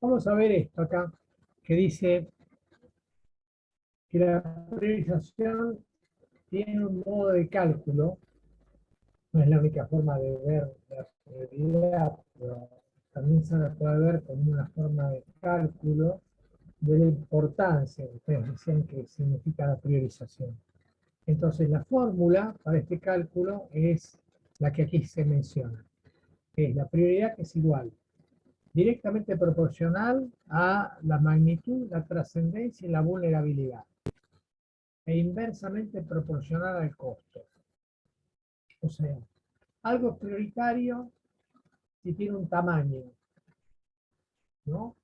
Vamos a ver esto acá, que dice que la priorización tiene un modo de cálculo, no es la única forma de ver la prioridad, pero también se la puede ver como una forma de cálculo de la importancia, ustedes decían que significa la priorización. Entonces la fórmula para este cálculo es la que aquí se menciona, que es la prioridad, que es igual, directamente proporcional a la magnitud, la trascendencia y la vulnerabilidad, e inversamente proporcional al costo. O sea, algo es prioritario si tiene un tamaño, ¿no?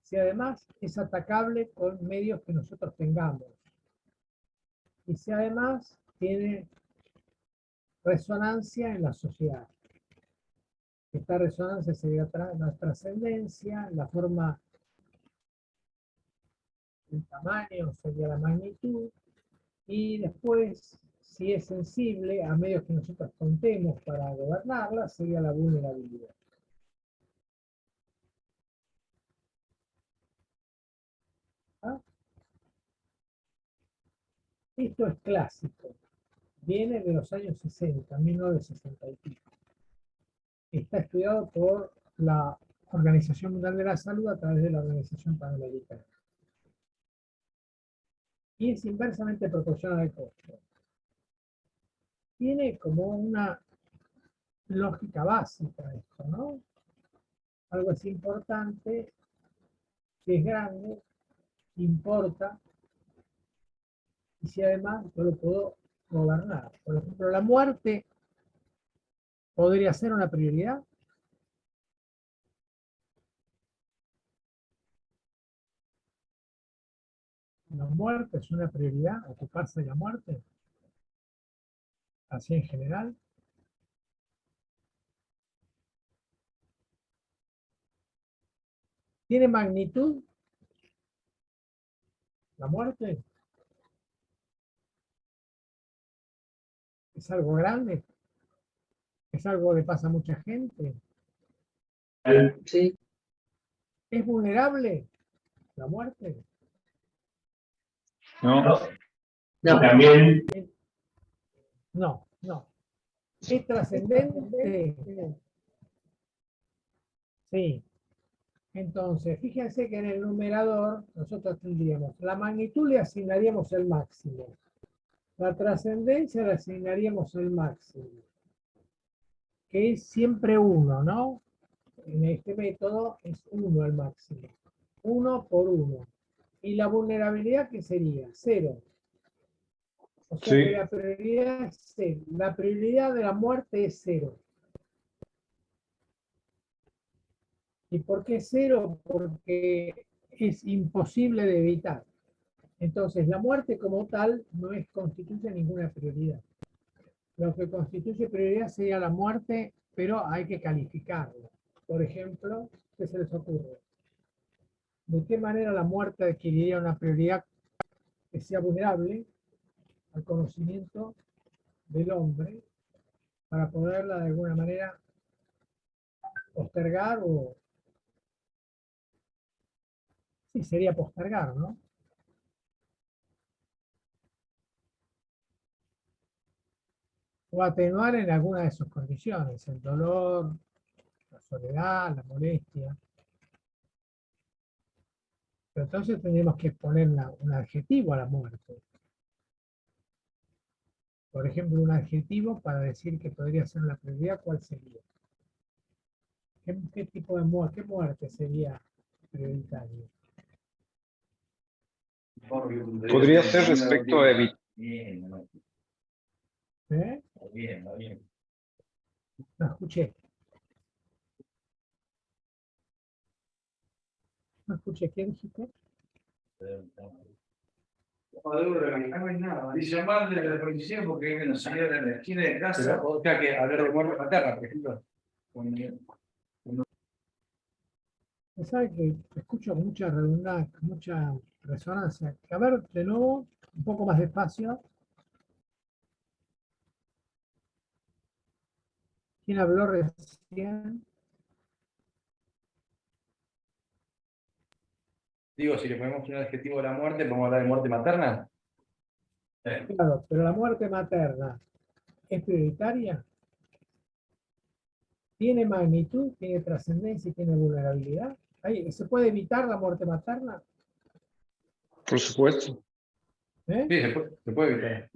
Si además es atacable con medios que nosotros tengamos, y si además tiene resonancia en la sociedad. Esta resonancia sería la trascendencia, la forma, el tamaño sería la magnitud, y después, si es sensible a medios que nosotros contemos para gobernarla, sería la vulnerabilidad. ¿Ah? Esto es clásico, viene de los años 60, 1960 y pico. Está estudiado por la Organización Mundial de la Salud a través de la Organización Panamericana. Y es inversamente proporcional al costo. Tiene como una lógica básica esto, ¿no? Algo es importante, si es grande, importa, y si además yo lo puedo gobernar. Por ejemplo, la muerte podría ser una prioridad. La muerte es una prioridad, ocuparse de la muerte, así en general. ¿Tiene magnitud la muerte? ¿Es algo grande? ¿Es algo que le pasa a mucha gente? Sí. ¿Es vulnerable la muerte? No. No. Y también No, no. ¿Es trascendente? Sí. Entonces, fíjense que en el numerador nosotros tendríamos la magnitud, le asignaríamos el máximo. La trascendencia le asignaríamos el máximo, que es siempre 1, ¿no? En este método es 1 el máximo. 1 por 1. Y la vulnerabilidad, ¿qué sería? 0. O sea sí. que la prioridad es 0. La prioridad de la muerte es 0. ¿Y por qué 0? Porque es imposible de evitar. Entonces, la muerte como tal no constituye ninguna prioridad. Lo que constituye prioridad sería la muerte, pero hay que calificarla. Por ejemplo, ¿qué se les ocurre? ¿De qué manera la muerte adquiriría una prioridad que sea vulnerable al conocimiento del hombre para poderla de alguna manera postergar o... Sí, sería postergar, ¿no? O atenuar en alguna de sus condiciones, el dolor, la soledad, la molestia. Pero entonces tendríamos que poner un adjetivo a la muerte. Por ejemplo, un adjetivo para decir que podría ser una prioridad, ¿cuál sería? ¿Qué tipo de muerte? ¿Qué muerte sería prioritaria? Podría ser respecto a evitar. ¿Eh? No escuché. No escuché. ¿Qué dijiste? No hay nada. Dice mal de la policía porque es una señora en la esquina de casa. O sea que hablar de muerte materna, por ejemplo. ¿Sabe que escucho mucha redundancia, mucha resonancia? A ver, de nuevo, un poco más despacio. ¿Quién habló recién? Digo, si le ponemos un adjetivo a la muerte, ¿podemos hablar de muerte materna? Claro, pero la muerte materna es prioritaria, tiene magnitud, tiene trascendencia y tiene vulnerabilidad. ¿Se puede evitar la muerte materna? Por supuesto. ¿Eh? Sí, se puede evitar.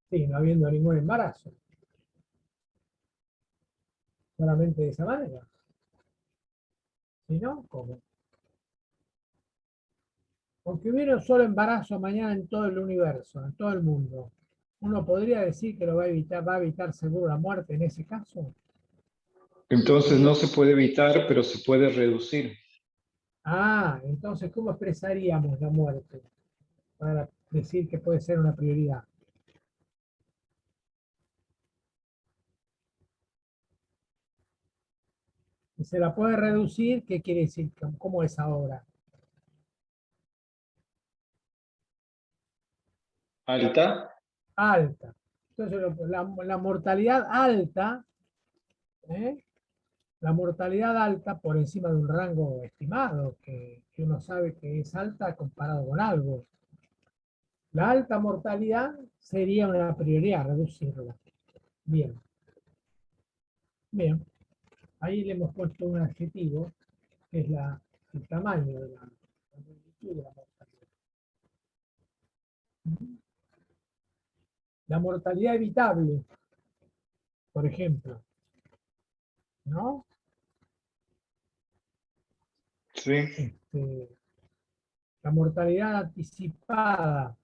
Sí, no habiendo ningún embarazo. Solamente de esa manera. Si no, ¿cómo? Aunque hubiera un solo embarazo mañana en todo el universo, en todo el mundo, ¿uno podría decir que lo va a evitar seguro la muerte en ese caso? Entonces no se puede evitar, pero se puede reducir. Ah, entonces, ¿cómo expresaríamos la muerte para decir que puede ser una prioridad? Si se la puede reducir, ¿qué quiere decir? ¿Cómo es ahora? Alta. Alta. Entonces, la mortalidad alta, ¿eh? La mortalidad alta por encima de un rango estimado, que uno sabe que es alta comparado con algo. La alta mortalidad sería una prioridad, reducirla. Bien, bien. Ahí le hemos puesto un adjetivo, que es el tamaño de la magnitud de la mortalidad. La mortalidad evitable, por ejemplo, ¿no? Sí. La mortalidad anticipada,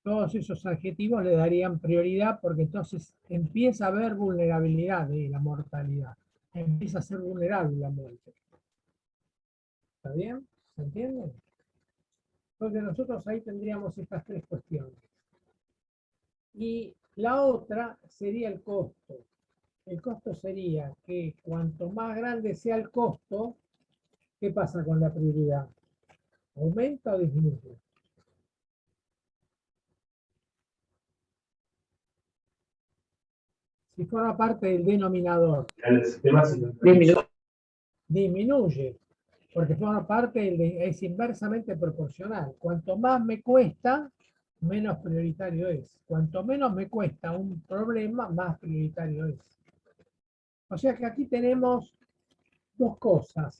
todos esos adjetivos le darían prioridad porque entonces empieza a haber vulnerabilidad de la mortalidad, empieza a ser vulnerable la muerte. ¿Está bien? ¿Se entiende? Entonces nosotros ahí tendríamos estas tres cuestiones. Y la otra sería el costo. El costo sería que cuanto más grande sea el costo, ¿qué pasa con la prioridad? ¿Aumenta o disminuye? Si forma parte del denominador, disminuye, porque forma parte es inversamente proporcional. Cuanto más me cuesta, menos prioritario es. Cuanto menos me cuesta un problema, más prioritario es. O sea que aquí tenemos dos cosas.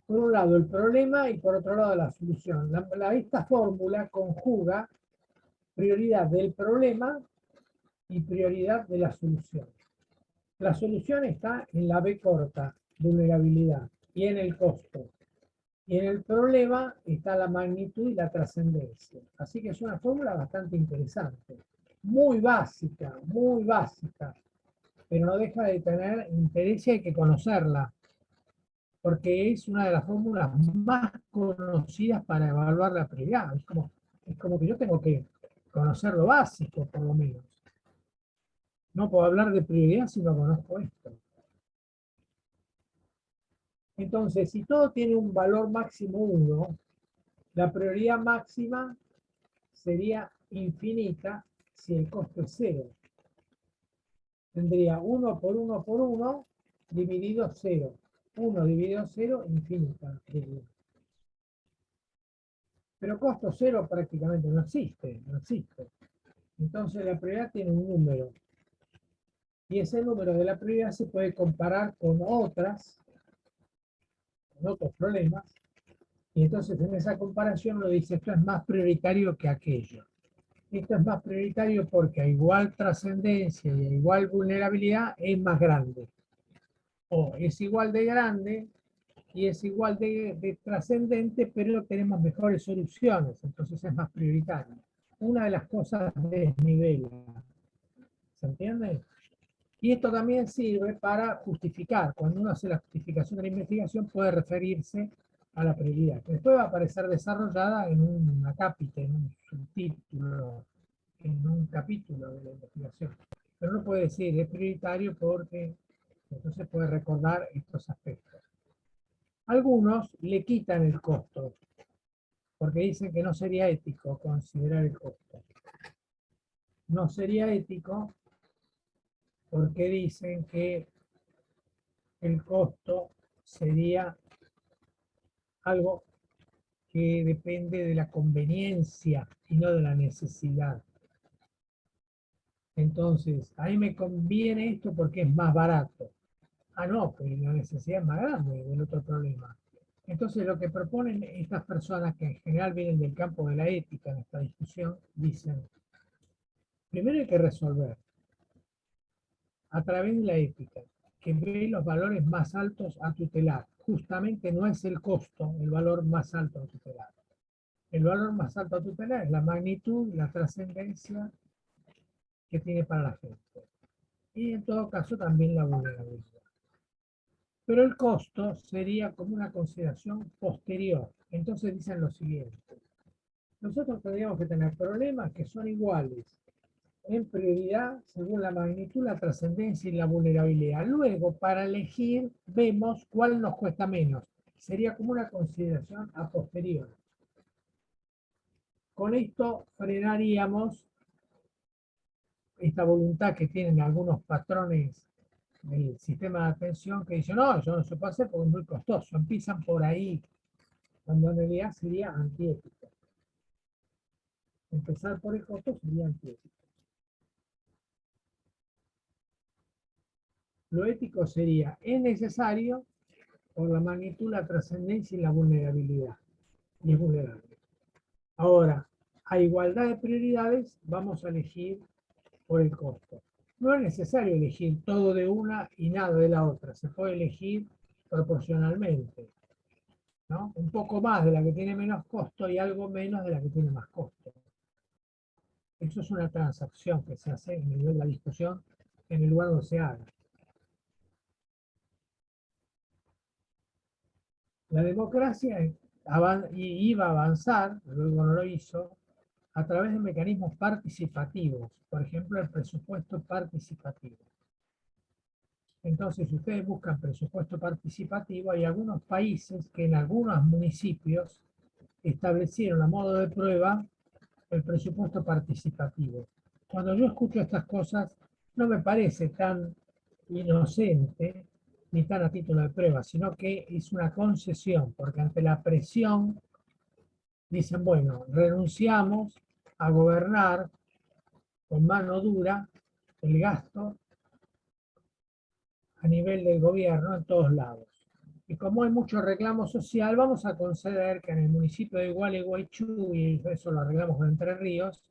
Por un lado el problema y por otro lado la solución. Esta fórmula conjuga prioridad del problema y prioridad de la solución. La solución está en la B corta, vulnerabilidad, y en el costo. Y en el problema está la magnitud y la trascendencia. Así que es una fórmula bastante interesante. Muy básica, pero no deja de tener interés y hay que conocerla, porque es una de las fórmulas más conocidas para evaluar la prioridad. Es como que yo tengo que conocer lo básico, por lo menos. No puedo hablar de prioridad si no conozco esto. Entonces, si todo tiene un valor máximo 1, la prioridad máxima sería infinita si el costo es 0. Tendría 1 por 1 por 1 dividido 0. 1 dividido 0, infinita. Pero costo 0 prácticamente no existe. Entonces la prioridad tiene un número. Y ese número de la prioridad se puede comparar con otros problemas. Y entonces en esa comparación uno dice, esto es más prioritario que aquello. Esto es más prioritario porque a igual trascendencia y a igual vulnerabilidad es más grande. O es igual de grande y es igual de trascendente, pero tenemos mejores soluciones, entonces es más prioritario. Una de las cosas desnivela. ¿Se entiende? Y esto también sirve para justificar. Cuando uno hace la justificación de la investigación puede referirse a la prioridad, que después va a aparecer desarrollada en un acápite, en un subtítulo, en un capítulo de la investigación. Pero no puede decir es prioritario porque entonces puede recordar estos aspectos. Algunos le quitan el costo, porque dicen que no sería ético considerar el costo. No sería ético porque dicen que el costo sería algo que depende de la conveniencia y no de la necesidad. Entonces, a mí me conviene esto porque es más barato. Ah, no, pero la necesidad es más grande del otro problema. Entonces, lo que proponen estas personas, que en general vienen del campo de la ética en esta discusión, dicen, primero hay que resolver a través de la ética, que ve los valores más altos a tutelar. Justamente no es el costo el valor más alto a tutelar. El valor más alto a tutelar es la magnitud, la trascendencia que tiene para la gente. Y en todo caso también la vulnerabilidad. Pero el costo sería como una consideración posterior. Entonces dicen lo siguiente. Nosotros tendríamos que tener problemas que son iguales en prioridad según la magnitud, la trascendencia y la vulnerabilidad. Luego, para elegir, vemos cuál nos cuesta menos. Sería como una consideración a posteriori. Con esto frenaríamos esta voluntad que tienen algunos patrones del sistema de atención que dicen, no, eso no se puede hacer porque es muy costoso. Empiezan por ahí, cuando en realidad sería antiético. Empezar por el costo sería antiético. Lo ético sería, es necesario por la magnitud, la trascendencia y la vulnerabilidad. Y es vulnerable. Ahora, a igualdad de prioridades, vamos a elegir por el costo. No es necesario elegir todo de una y nada de la otra. Se puede elegir proporcionalmente, ¿no? Un poco más de la que tiene menos costo y algo menos de la que tiene más costo. Eso es una transacción que se hace en el nivel de la discusión en el lugar donde se haga. La democracia iba a avanzar, luego no lo hizo, a través de mecanismos participativos, por ejemplo, el presupuesto participativo. Entonces, si ustedes buscan presupuesto participativo, hay algunos países que en algunos municipios establecieron a modo de prueba el presupuesto participativo. Cuando yo escucho estas cosas, no me parece tan inocente ni tan a título de prueba, sino que es una concesión, porque ante la presión dicen, bueno, renunciamos a gobernar con mano dura el gasto a nivel del gobierno en todos lados. Y como hay mucho reclamo social, vamos a conceder que en el municipio de Gualeguaychú, y eso lo arreglamos con Entre Ríos,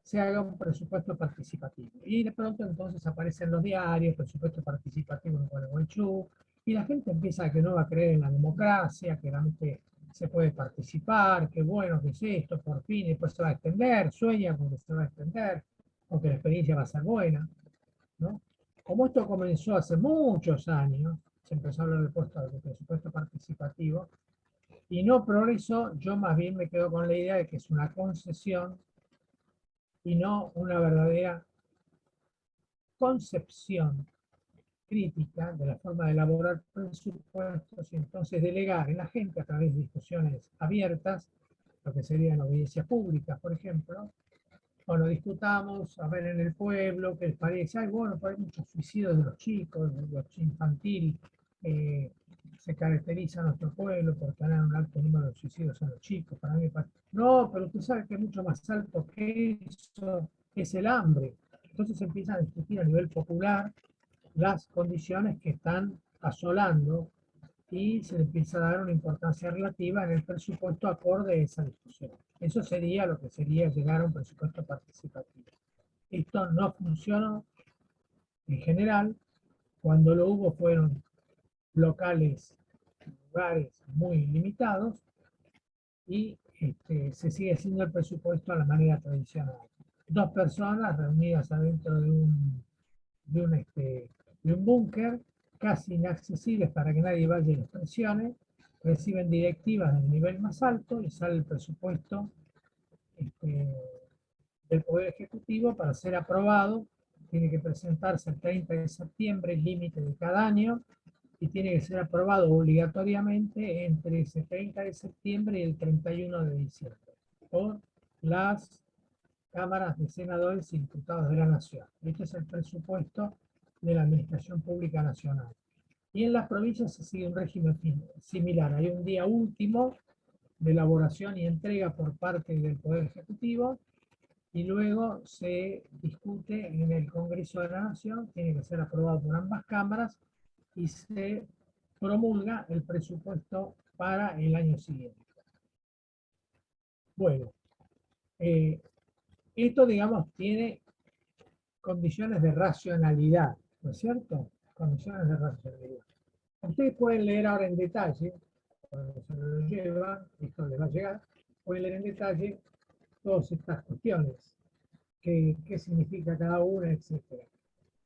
se haga un presupuesto participativo. Y de pronto entonces aparecen los diarios, presupuesto participativo en Gualeguaychú, y la gente empieza a que no va a creer en la democracia, que realmente se puede participar, que bueno, que es esto, por fin, y después se va a extender, sueña con que se va a extender, o que la experiencia va a ser buena, ¿no? Como esto comenzó hace muchos años, se empezó a hablar del presupuesto participativo, y no progresó, yo más bien me quedo con la idea de que es una concesión y no una verdadera concepción crítica de la forma de elaborar presupuestos y entonces delegar en la gente a través de discusiones abiertas, lo que serían audiencias públicas, por ejemplo. Bueno, discutamos, a ver en el pueblo, qué les parece. Ay, bueno, pues hay muchos suicidios de los chicos, de los infantil. Se caracteriza nuestro pueblo por tener un alto número de suicidios en los chicos. Para mí, no, pero usted sabe que es mucho más alto que eso, es el hambre. Entonces se empieza a discutir a nivel popular las condiciones que están asolando y se le empieza a dar una importancia relativa en el presupuesto acorde a esa discusión. Eso sería lo que sería llegar a un presupuesto participativo. Esto no funcionó en general. Cuando lo hubo fueron locales, lugares muy limitados y se sigue haciendo el presupuesto a la manera tradicional. Dos personas reunidas adentro de un búnker, casi inaccesibles para que nadie vaya y los presione, reciben directivas del nivel más alto y sale el presupuesto del Poder Ejecutivo para ser aprobado. Tiene que presentarse el 30 de septiembre, el límite de cada año, y tiene que ser aprobado obligatoriamente entre ese 30 de septiembre y el 31 de diciembre por las cámaras de senadores y diputados de la Nación. Este es el presupuesto de la Administración Pública Nacional. Y en las provincias se sigue un régimen similar. Hay un día último de elaboración y entrega por parte del Poder Ejecutivo, y luego se discute en el Congreso de la Nación, tiene que ser aprobado por ambas cámaras, y se promulga el presupuesto para el año siguiente. Bueno, esto, digamos, tiene condiciones de racionalidad, ¿no es cierto? Condiciones de racionalidad. Ustedes pueden leer ahora en detalle, cuando se lo llevan, esto les va a llegar, pueden leer en detalle todas estas cuestiones, qué significa cada una, etc.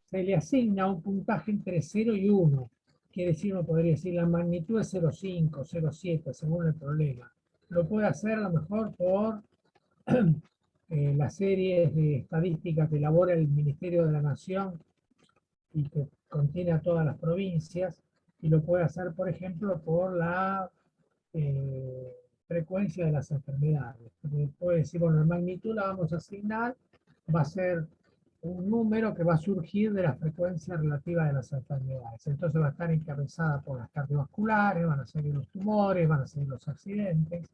Se le asigna un puntaje entre 0 y 1, quiere decir, uno podría decir la magnitud es 0,5, 0,7, según el problema. Lo puede hacer a lo mejor por las series de estadística que elabora el Ministerio de la Nación y que contiene a todas las provincias, y lo puede hacer, por ejemplo, por la frecuencia de las enfermedades. Puede decir, bueno, la magnitud la vamos a asignar, va a ser un número que va a surgir de la frecuencia relativa de las enfermedades. Entonces va a estar encabezada por las cardiovasculares, van a seguir los tumores, van a seguir los accidentes,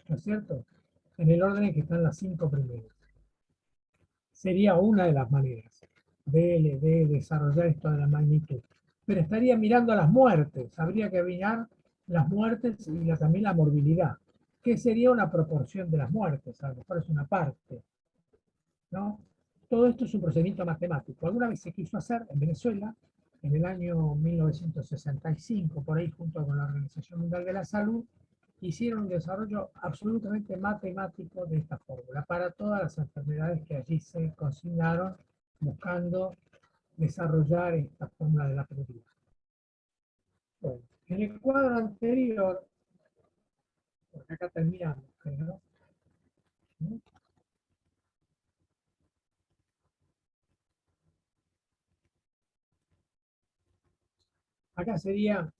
¿no es cierto? En el orden en que están las 5 primeras. Sería una de las maneras de desarrollar esto de la magnitud. Pero estaría mirando a las muertes, habría que mirar las muertes y también la morbilidad. ¿Qué sería una proporción de las muertes? A lo mejor es una parte, ¿no? Todo esto es un procedimiento matemático. Alguna vez se quiso hacer en Venezuela, en el año 1965, por ahí junto con la Organización Mundial de la Salud, hicieron un desarrollo absolutamente matemático de esta fórmula para todas las enfermedades que allí se consignaron, buscando desarrollar esta fórmula de la prioridad. Bueno, en el cuadro anterior, porque acá terminamos, creo, ¿no? Acá sería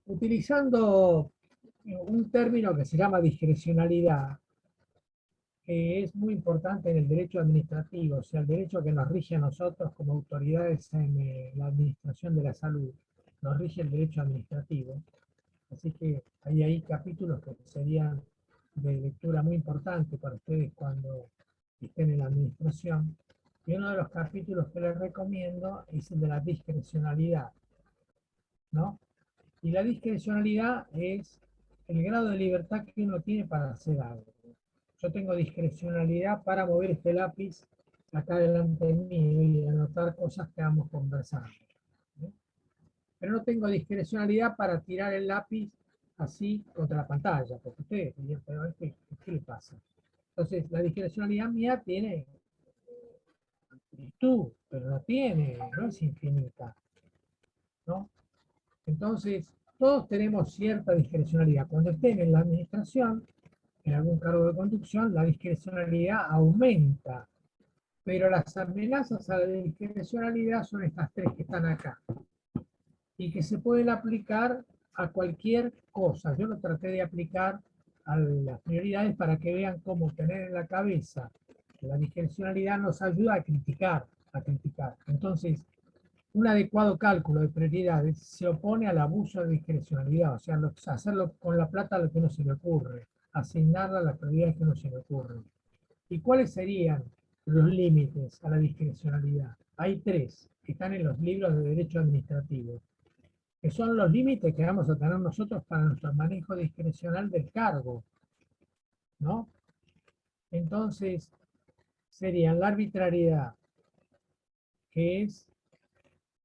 utilizando un término que se llama discrecionalidad, que es muy importante en el derecho administrativo, o sea, el derecho que nos rige a nosotros como autoridades en la administración de la salud, nos rige el derecho administrativo. Así que hay ahí capítulos que serían de lectura muy importante para ustedes cuando estén en la administración. Y uno de los capítulos que les recomiendo es el de la discrecionalidad, ¿no? Y la discrecionalidad es el grado de libertad que uno tiene para hacer algo. Yo tengo discrecionalidad para mover este lápiz acá delante de mí y anotar cosas que vamos conversando, ¿sí? Pero no tengo discrecionalidad para tirar el lápiz así contra la pantalla, porque ustedes dirían, pero ¿qué le pasa? Entonces, la discrecionalidad mía tiene amplitud, pero no es infinita, ¿no? Entonces, todos tenemos cierta discrecionalidad. Cuando estén en la administración, en algún cargo de conducción, la discrecionalidad aumenta. Pero las amenazas a la discrecionalidad son estas tres que están acá, y que se pueden aplicar a cualquier cosa. Yo lo traté de aplicar a las prioridades para que vean cómo tener en la cabeza que la discrecionalidad nos ayuda a criticar, a criticar. Entonces, un adecuado cálculo de prioridades se opone al abuso de discrecionalidad, o sea, hacerlo con la plata a lo que no se le ocurre, asignarla a las prioridades que no se le ocurren. ¿Y cuáles serían los límites a la discrecionalidad? Hay tres que están en los libros de derecho administrativo, que son los límites que vamos a tener nosotros para nuestro manejo discrecional del cargo, ¿no? Entonces, serían la arbitrariedad, que es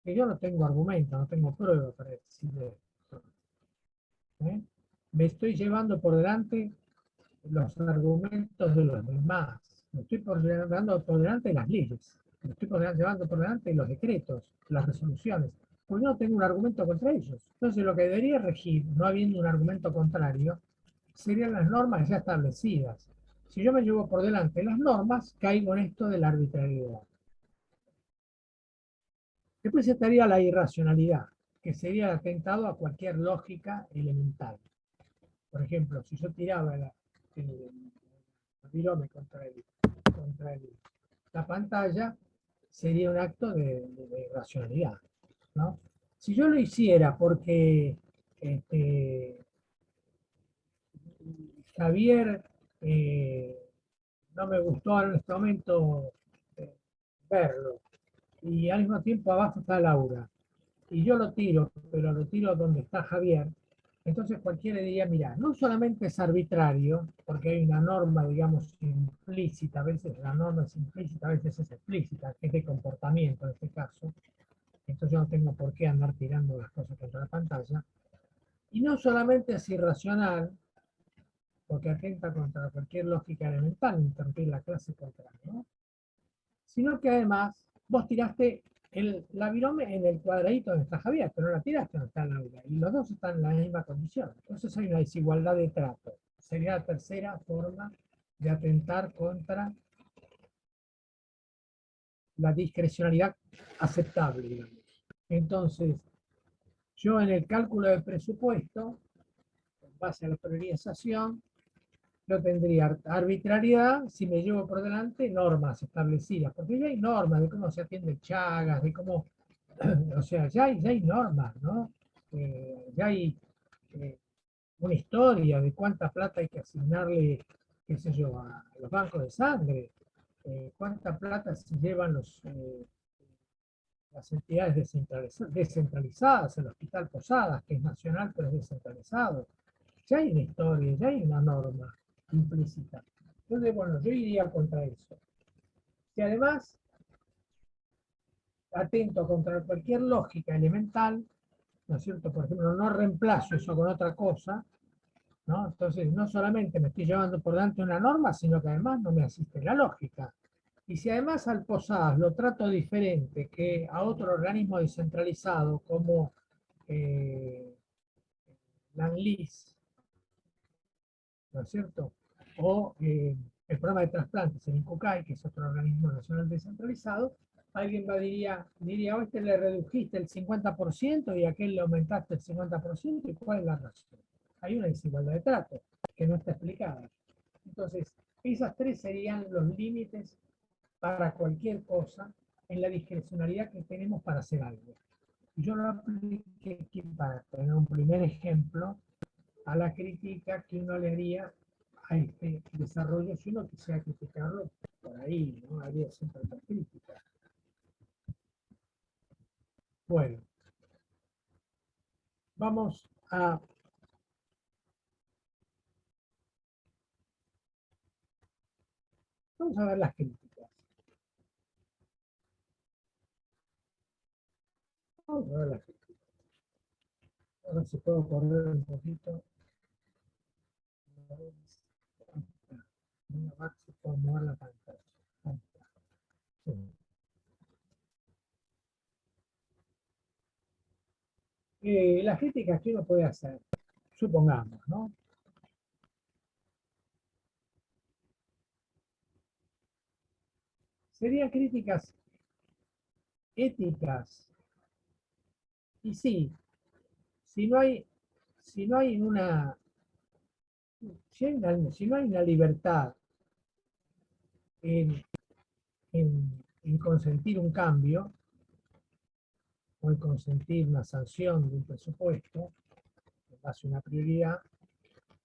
que yo no tengo argumento, no tengo prueba para decir esto, ¿eh? Me estoy llevando por delante los argumentos de los demás, me estoy llevando por delante las leyes, me estoy llevando por delante los decretos, las resoluciones, pues no tengo un argumento contra ellos. Entonces lo que debería regir, no habiendo un argumento contrario, serían las normas ya establecidas. Si yo me llevo por delante las normas, caigo en esto de la arbitrariedad. Después estaría la irracionalidad, que sería el atentado a cualquier lógica elemental. Por ejemplo, si yo tiraba el virome contra la pantalla, sería un acto de irracionalidad, ¿no? Si yo lo hiciera porque Javier no me gustó en este momento verlo, y al mismo tiempo abajo está Laura, y yo lo tiro, pero lo tiro donde está Javier, entonces cualquiera diría, mira, no solamente es arbitrario, porque hay una norma, digamos, implícita, a veces la norma es implícita, a veces es explícita, que es de comportamiento en este caso, entonces yo no tengo por qué andar tirando las cosas contra la pantalla, y no solamente es irracional, porque atenta contra cualquier lógica elemental, interrumpir la clase contra, ¿no? Sino que además vos tiraste la virome en el cuadradito donde está Javier, pero no la tiraste donde está Laura, y los dos están en la misma condición. Entonces hay una desigualdad de trato. Sería la tercera forma de atentar contra la discrecionalidad aceptable, digamos. Entonces, yo en el cálculo de presupuesto, en base a la priorización, yo tendría arbitrariedad si me llevo por delante normas establecidas, porque ya hay normas de cómo se atiende Chagas, de cómo, o sea, ya hay normas, ¿no? Ya hay una historia de cuánta plata hay que asignarle, qué sé yo, a los bancos de sangre, cuánta plata se llevan las entidades descentralizadas, el Hospital Posadas, que es nacional pero es descentralizado. Ya hay una historia, ya hay una norma implícita. Entonces, bueno, yo iría contra eso. Si además atento contra cualquier lógica elemental, ¿no es cierto? Por ejemplo, no reemplazo eso con otra cosa, ¿no? Entonces, no solamente me estoy llevando por delante una norma, sino que además no me asiste la lógica. Y si además al Posadas lo trato diferente que a otro organismo descentralizado como la ANLIS, ¿no es cierto? O el programa de trasplantes en INCUCAI, que es otro organismo nacional descentralizado, alguien diría, a este le redujiste el 50% y a aquel le aumentaste el 50%, ¿y cuál es la razón? Hay una desigualdad de trato que no está explicada. Entonces, esas tres serían los límites para cualquier cosa en la discrecionalidad que tenemos para hacer algo. Yo lo apliqué aquí para tener un primer ejemplo a la crítica que uno le haría a este desarrollo si uno quisiera criticarlo por ahí, ¿no? Habría siempre otra crítica. Bueno, vamos a ver las críticas. Vamos a ver las críticas. A ver si puedo correr un poquito. A ver si puedo mover la pantalla. Sí. Las críticas que uno puede hacer, supongamos, ¿no? Serían críticas éticas. Y sí, si no hay, si no hay una, si no hay una libertad en, en consentir un cambio o en consentir una sanción de un presupuesto en base a una prioridad,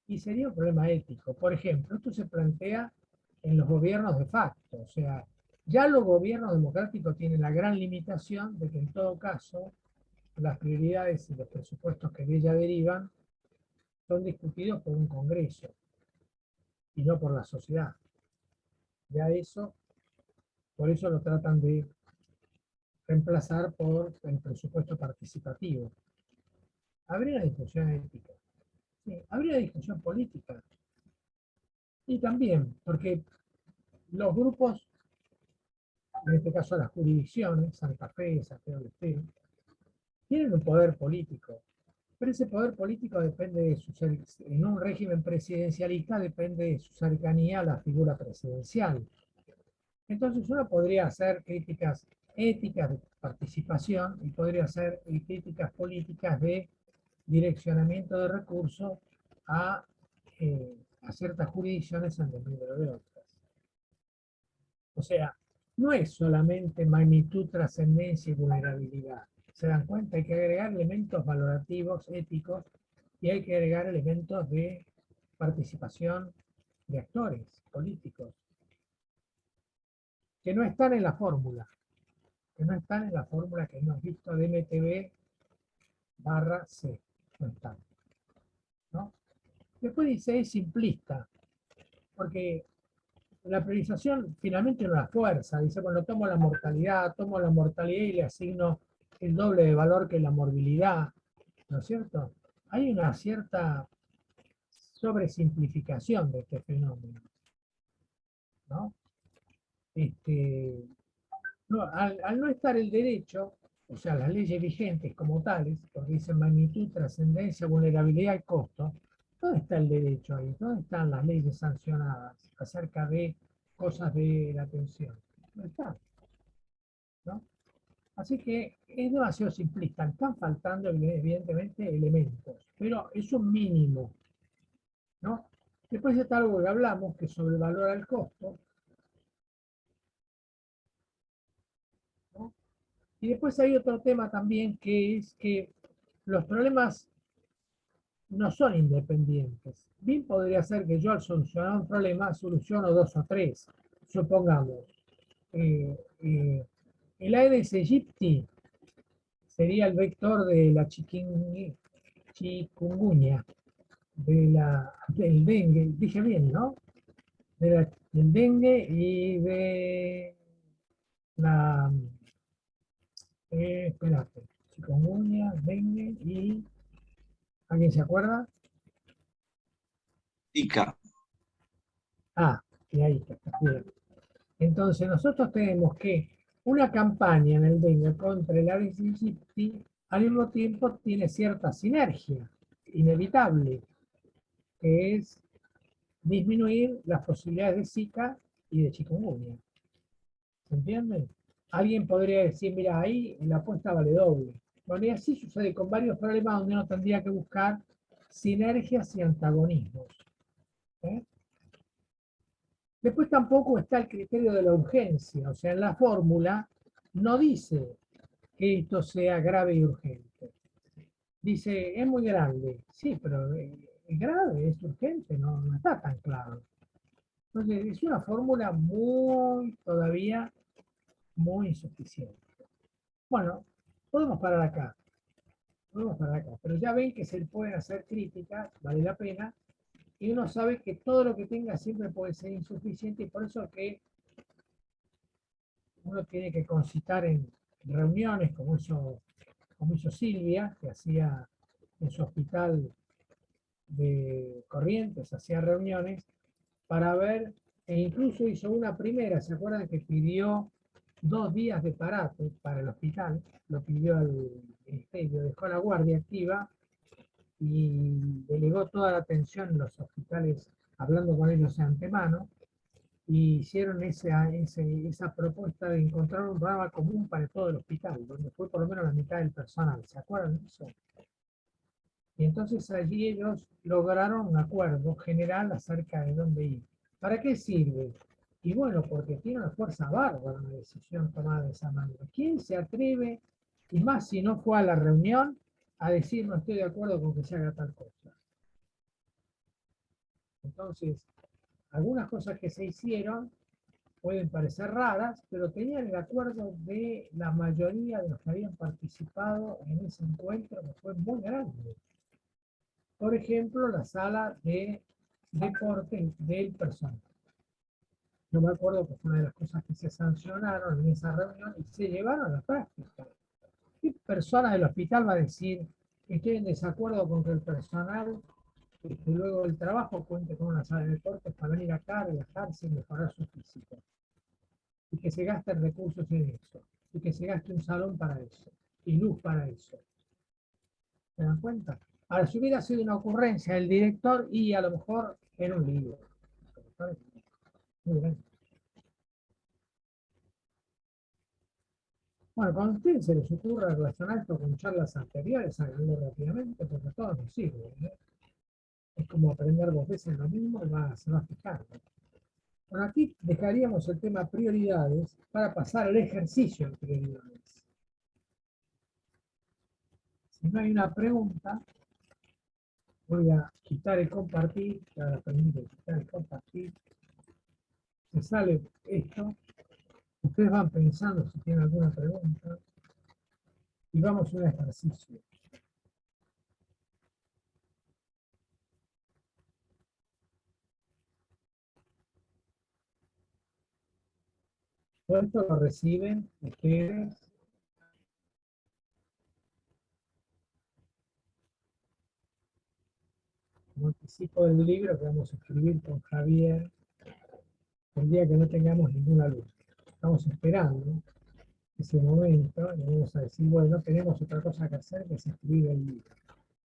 y sería un problema ético. Por ejemplo, esto se plantea en los gobiernos de facto, o sea, ya los gobiernos democráticos tienen la gran limitación de que en todo caso las prioridades y los presupuestos que de ella derivan son discutidos por un Congreso y no por la sociedad. Ya eso, por eso lo tratan de reemplazar por el presupuesto participativo. Habría una discusión ética, sí, habría una discusión política. Y también, porque los grupos, en este caso las jurisdicciones, Santa Fe, Santiago del Estero, tienen un poder político, pero ese poder político depende de en un régimen presidencialista depende de su cercanía a la figura presidencial. Entonces uno podría hacer críticas éticas de participación y podría hacer críticas políticas de direccionamiento de recursos a, a ciertas jurisdicciones en desmedro de otras. O sea, no es solamente magnitud, trascendencia y vulnerabilidad, ¿Se dan cuenta? Hay que agregar elementos valorativos, éticos, y hay que agregar elementos de participación de actores políticos, que no están en la fórmula, que no están en la fórmula que hemos visto de MTB/C, no están, ¿no? Después dice, es simplista, porque la priorización finalmente no la fuerza, dice, bueno, tomo la mortalidad y le asigno el doble de valor que la morbilidad, ¿no es cierto? Hay una cierta sobresimplificación de este fenómeno, ¿no? No, al no estar el derecho, o sea, las leyes vigentes como tales, porque dicen magnitud, trascendencia, vulnerabilidad y costo, ¿dónde está el derecho ahí? ¿Dónde están las leyes sancionadas acerca de cosas de la atención? No está, ¿no? Así que es demasiado simplista, están faltando evidentemente elementos, pero es un mínimo, ¿no? Después está algo que hablamos, que sobrevalora el costo, ¿no? Y después hay otro tema también, que es que los problemas no son independientes. Bien podría ser que yo al solucionar un problema soluciono dos o tres. Supongamos, eh, eh, el Aedes aegypti sería el vector de la chikungunya, del dengue, dije bien, ¿no? Del dengue y de la, espérate, chikungunya, dengue y, ¿alguien se acuerda? Zika. Ah, y ahí está, bien. Entonces nosotros tenemos que una campaña en el dengue contra el Aedes aegypti al mismo tiempo tiene cierta sinergia inevitable, que es disminuir las posibilidades de Zika y de chikungunya. ¿Se entiende? Alguien podría decir, mira, ahí la apuesta vale doble. Bueno, y así sucede con varios problemas donde uno tendría que buscar sinergias y antagonismos. ¿Eh? Después tampoco está el criterio de la urgencia, o sea, en la fórmula no dice que esto sea grave y urgente. Dice, es muy grande, sí, pero es grave, es urgente, no está tan claro. Entonces, es una fórmula todavía muy insuficiente. Bueno, podemos parar acá, pero ya ven que se pueden hacer críticas, vale la pena, y uno sabe que todo lo que tenga siempre puede ser insuficiente, y por eso es que uno tiene que concitar en reuniones, como hizo Silvia, que hacía en su hospital de Corrientes, hacía reuniones para ver, e incluso hizo una primera, ¿se acuerdan que pidió 2 días de parate para el hospital? Lo pidió al ministerio, dejó la guardia activa y delegó toda la atención en los hospitales, hablando con ellos de antemano, y hicieron esa propuesta de encontrar un programa común para todo el hospital, donde fue por lo menos la mitad del personal. ¿Se acuerdan de eso? Y entonces allí ellos lograron un acuerdo general acerca de dónde ir. ¿Para qué sirve? Y bueno, porque tiene una fuerza bárbara una decisión tomada de esa manera. ¿Quién se atreve, y más si no fue a la reunión, a decir no estoy de acuerdo con que se haga tal cosa? Entonces, algunas cosas que se hicieron pueden parecer raras, pero tenían el acuerdo de la mayoría de los que habían participado en ese encuentro, que fue muy grande. Por ejemplo, la sala de deporte del personal. Yo me acuerdo que fue una de las cosas que se sancionaron en esa reunión y se llevaron a la práctica. ¿Qué persona del hospital va a decir que estoy en desacuerdo con que el personal, luego del trabajo, cuente con una sala de deportes para venir acá, relajarse y mejorar su físico? Y que se gasten recursos en eso, y que se gaste un salón para eso, y luz para eso. ¿Se dan cuenta? Ahora, si hubiera sido una ocurrencia del director, y a lo mejor era un lío. Muy bien. Bueno, cuando a ustedes se les ocurra relacionar esto con charlas anteriores, háganlo rápidamente, porque a todos nos sirve, ¿no? Es como aprender 2 veces lo mismo, se va fijando. Bueno, aquí dejaríamos el tema prioridades para pasar al ejercicio de prioridades. Si no hay una pregunta, voy a quitar el compartir, que ahora permite quitar el compartir. Se sale esto. Ustedes van pensando si tienen alguna pregunta. Y vamos a un ejercicio. Todo esto lo reciben ustedes. Como anticipo del libro que vamos a escribir con Javier el día que no tengamos ninguna luz. Estamos esperando ese momento y vamos a decir, bueno, tenemos otra cosa que hacer que es escribir el libro.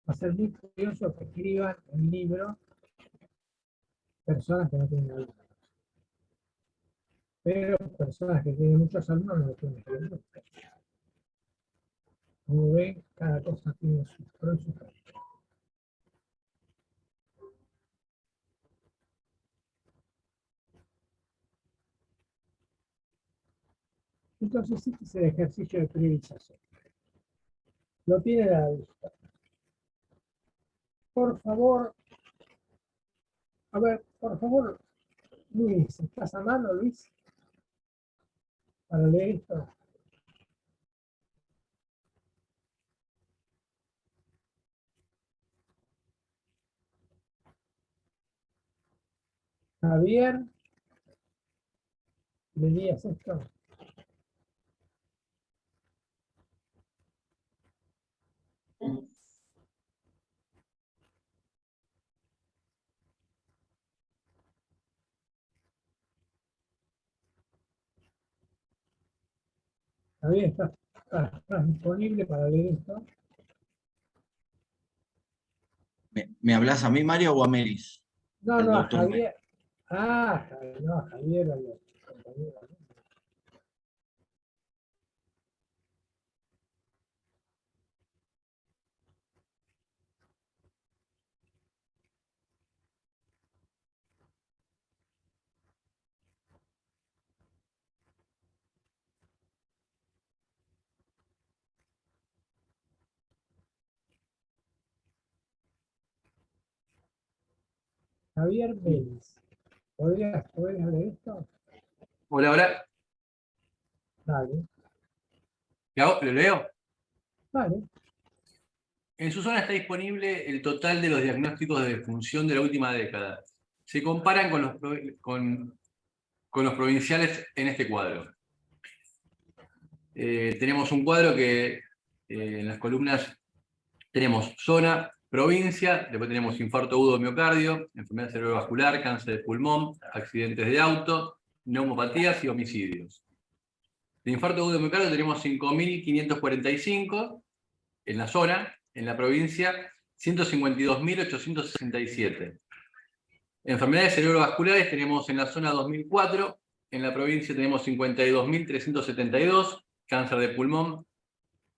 Va a ser muy curioso que escriban el libro personas que no tienen alumnos. Pero personas que tienen muchos alumnos no lo pueden escribir nunca. Como ven, cada cosa tiene sus pros y sus contras. Entonces, este es el ejercicio de priorización. Lo tiene a la vista. Por favor, a ver, por favor, Luis, ¿estás a mano, Luis? Para leer esto. Javier, ¿leías esto? Javier, ¿estás disponible para leer esto? ¿Me hablas a mí, Mario, o a Meris? No, Al no, a doctor Javier. Ah, no, a Javier, a los compañeros. Javier Vélez. ¿Podrías leer esto? Hola, hola. Dale, ¿Lo leo? dale. En su zona está disponible el total de los diagnósticos de defunción de la última década. Se comparan con los provinciales en este cuadro. Tenemos un cuadro que en las columnas tenemos zona, provincia, después tenemos infarto agudo de miocardio, enfermedad cerebrovascular, cáncer de pulmón, accidentes de auto, neumopatías y homicidios. De infarto agudo de miocardio tenemos 5.545 en la zona, en la provincia 152.867. Enfermedades cerebrovasculares tenemos en la zona 2.004, en la provincia tenemos 52.372, cáncer de pulmón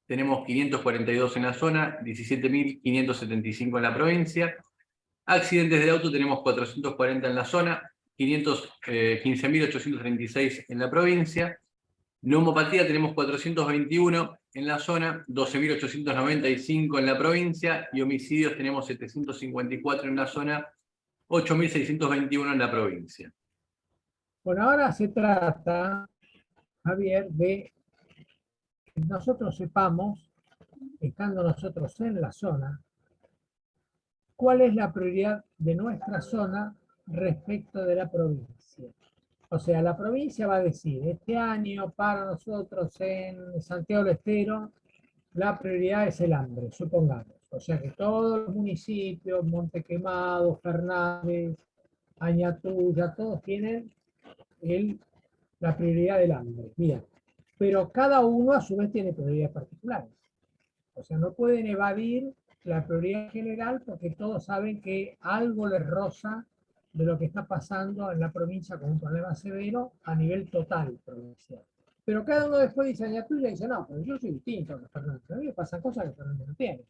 tenemos 542 en la zona, 17.575 en la provincia. Accidentes de auto tenemos 440 en la zona, 15.836 en la provincia. Neumopatía tenemos 421 en la zona, 12.895 en la provincia, y homicidios tenemos 754 en la zona, 8.621 en la provincia. Bueno, ahora se trata, Javier, de que nosotros sepamos, estando nosotros en la zona, cuál es la prioridad de nuestra zona respecto de la provincia. O sea, la provincia va a decir, este año para nosotros en Santiago del Estero, la prioridad es el hambre, supongamos. O sea que todos los municipios, Montequemado, Fernández, Añatuya, todos tienen la prioridad del hambre. Bien. Pero cada uno a su vez tiene prioridades particulares. O sea, no pueden evadir la prioridad general porque todos saben que algo les roza de lo que está pasando en la provincia con un problema severo a nivel total provincial. Pero cada uno después dice, Añatuya dice, no, pero yo soy distinto a los Fernández. A mí me pasan cosas que Fernández no tiene.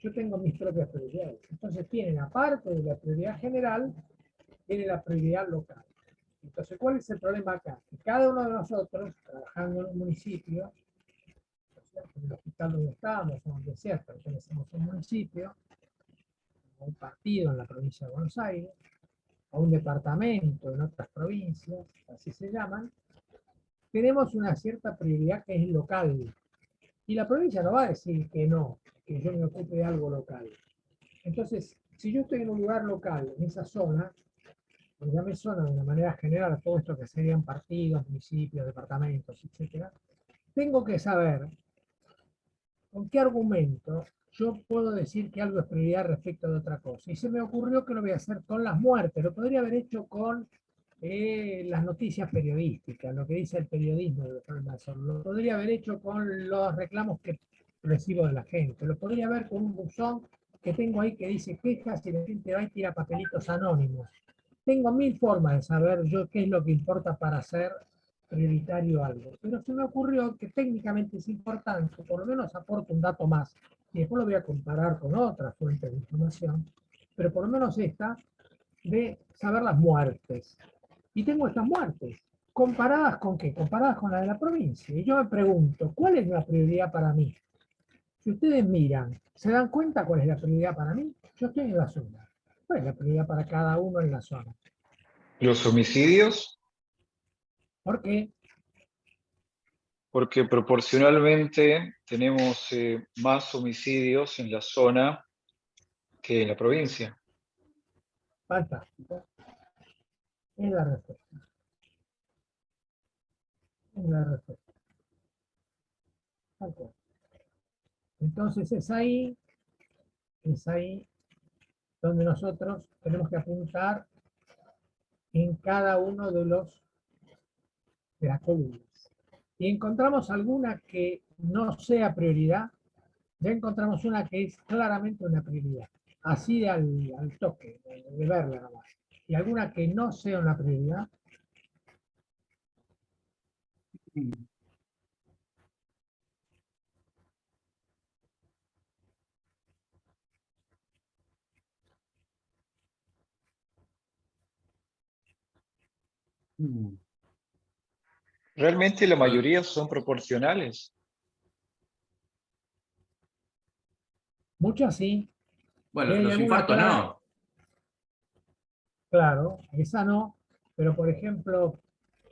Yo tengo mis propias prioridades. Entonces tienen, aparte de la prioridad general, tiene la prioridad local. Entonces, ¿cuál es el problema acá? Que cada uno de nosotros, trabajando en un municipio, En el hospital donde estábamos, o donde sea, pertenecemos a un municipio, a un partido en la provincia de Buenos Aires, a un departamento en otras provincias, así se llaman, tenemos una cierta prioridad que es local. Y la provincia no va a decir que no, que yo me ocupe de algo local. Entonces, si yo estoy en un lugar local, en esa zona, pues llame zona de una manera general a todo esto que serían partidos, municipios, departamentos, etcétera, tengo que saber con qué argumento yo puedo decir que algo es prioridad respecto de otra cosa. Y se me ocurrió que lo voy a hacer con las muertes, lo podría haber hecho con las noticias periodísticas, lo que dice el periodismo de lo podría haber hecho con los reclamos que recibo de la gente, lo podría ver con un buzón que tengo ahí que dice quejas y la gente va y tira papelitos anónimos. Tengo 1000 formas de saber yo qué es lo que importa para hacer prioritario algo, pero se me ocurrió que técnicamente es importante, por lo menos aporta un dato más, y después lo voy a comparar con otras fuentes de información, pero por lo menos esta, de saber las muertes. Y tengo estas muertes, ¿comparadas con qué? Comparadas con la de la provincia. Y yo me pregunto, ¿cuál es la prioridad para mí? Si ustedes miran, ¿se dan cuenta cuál es la prioridad para mí? Yo estoy en la zona. ¿Cuál es la prioridad para cada uno en la zona? Los homicidios, ¿Por qué? porque proporcionalmente tenemos más homicidios en la zona que en la provincia. Fantástico. Es la respuesta. Es la respuesta. Tal cual. Entonces es ahí donde nosotros tenemos que apuntar en cada uno de las columnas. Y encontramos alguna que no sea prioridad, ya encontramos una que es claramente una prioridad, así al toque, de verla nomás. Y alguna que no sea una prioridad. Realmente la mayoría son proporcionales. Muchas sí. Bueno, Y hay los alguna infartos clara, no. claro, esa no, pero por ejemplo,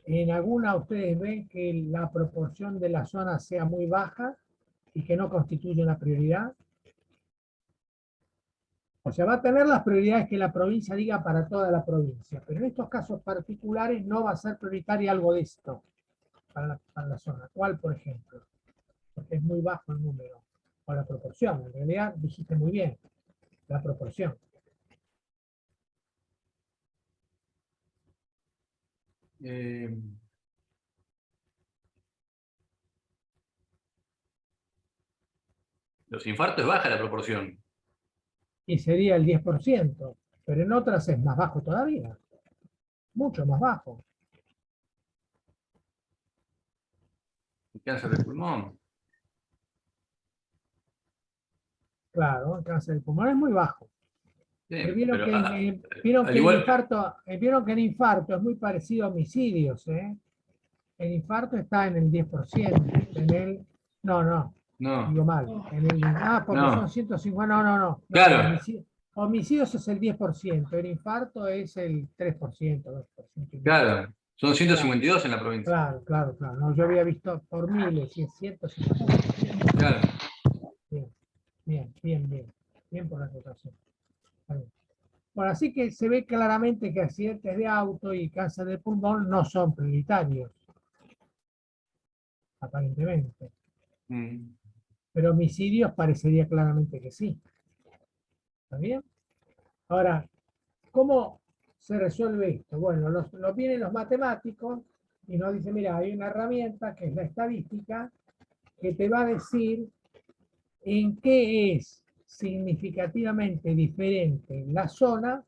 en alguna ustedes ven que la proporción de la zona sea muy baja y que no constituye una prioridad. O sea, va a tener las prioridades que la provincia diga para toda la provincia, pero en estos casos particulares no va a ser prioritario algo de esto para la zona. ¿Cuál, por ejemplo? Porque es muy bajo el número, o la proporción. En realidad, dijiste muy bien, la proporción. Los infartos es baja la proporción. Y sería el 10%, pero en otras es más bajo todavía, mucho más bajo. El cáncer de pulmón. Claro, el cáncer de pulmón es muy bajo. Sí, Pero vieron pero que, vieron al que igual, vieron que el infarto es muy parecido a homicidios, ¿eh? El infarto está en el 10%, en el... No, no, digo mal. Porque son no. 150, no. Claro, Homicidios es el 10%, el infarto es el 3%, 2%. claro. Son Claro, 152 en la provincia. claro. No, yo había visto por miles y es 150. Claro. Bien por la acotación. Está bien. Bueno, así que se ve claramente que accidentes de auto y cáncer de pulmón no son prioritarios, aparentemente. Mm. Pero homicidios parecería claramente que sí. ¿Está bien? Ahora, ¿cómo se resuelve esto? Bueno, vienen los matemáticos y nos dicen, mira, hay una herramienta que es la estadística que te va a decir en qué es significativamente diferente la zona,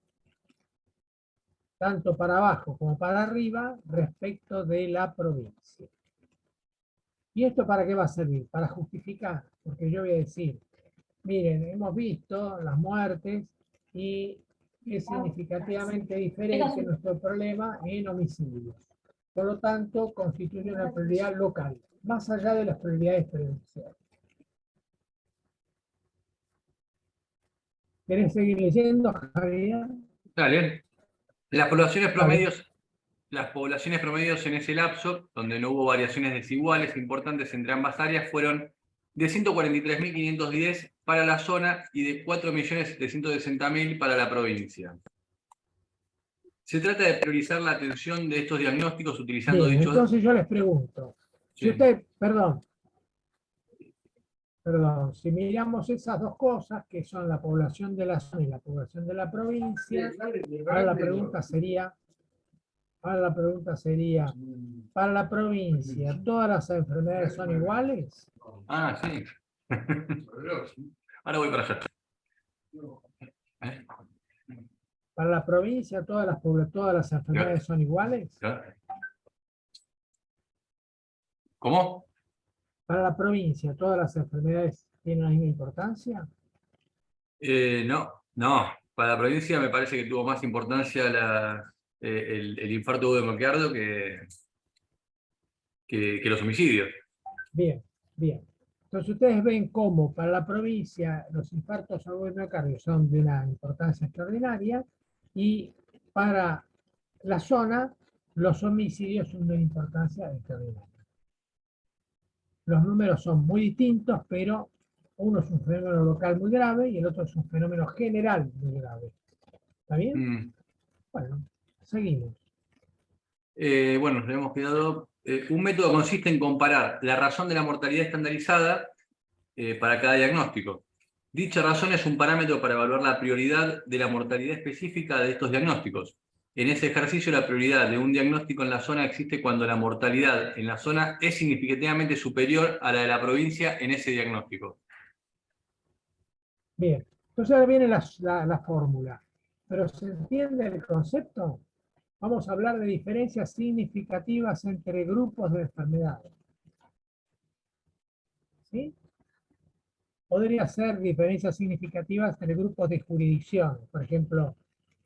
tanto para abajo como para arriba, respecto de la provincia. ¿Y esto para qué va a servir? Para justificar, porque yo voy a decir, miren, hemos visto las muertes y es significativamente diferente nuestro problema en homicidios. Por lo tanto, constituye una prioridad local, más allá de las prioridades provinciales. ¿Querés seguir leyendo, Javier? Dale. Las poblaciones Dale. promedios, las poblaciones promedios en ese lapso, donde no hubo variaciones desiguales importantes entre ambas áreas, fueron de 143.510 para la zona y de 4.760.000 para la provincia. Se trata de priorizar la atención de estos diagnósticos utilizando Bien, dichos... entonces yo les pregunto, si Sí. usted, perdón, si miramos esas dos cosas, que son la población de la zona y la población de la provincia, ahora la pregunta sería, para la provincia, ¿todas las enfermedades son iguales? Ah, sí. Ahora voy para allá. ¿Eh? Para la provincia, todas las enfermedades son iguales. ¿Cómo? Para la provincia, ¿todas las enfermedades tienen la misma importancia? No. Para la provincia me parece que tuvo más importancia el infarto agudo de miocardio que los homicidios. Bien, bien. Entonces ustedes ven cómo para la provincia los infartos agudos de miocardio son de una importancia extraordinaria y para la zona los homicidios son de una importancia extraordinaria. Los números son muy distintos, pero uno es un fenómeno local muy grave y el otro es un fenómeno general muy grave. ¿Está bien? Bueno, seguimos. Bueno, nos hemos quedado. Un método consiste en comparar la razón de la mortalidad estandarizada para cada diagnóstico. Dicha razón es un parámetro para evaluar la prioridad de la mortalidad específica de estos diagnósticos. En ese ejercicio, la prioridad de un diagnóstico en la zona existe cuando la mortalidad en la zona es significativamente superior a la de la provincia en ese diagnóstico. Bien, entonces ahora viene la fórmula. ¿Pero se entiende el concepto? Vamos a hablar de diferencias significativas entre grupos de enfermedades. ¿Sí? Podría ser diferencias significativas entre grupos de jurisdicción. Por ejemplo,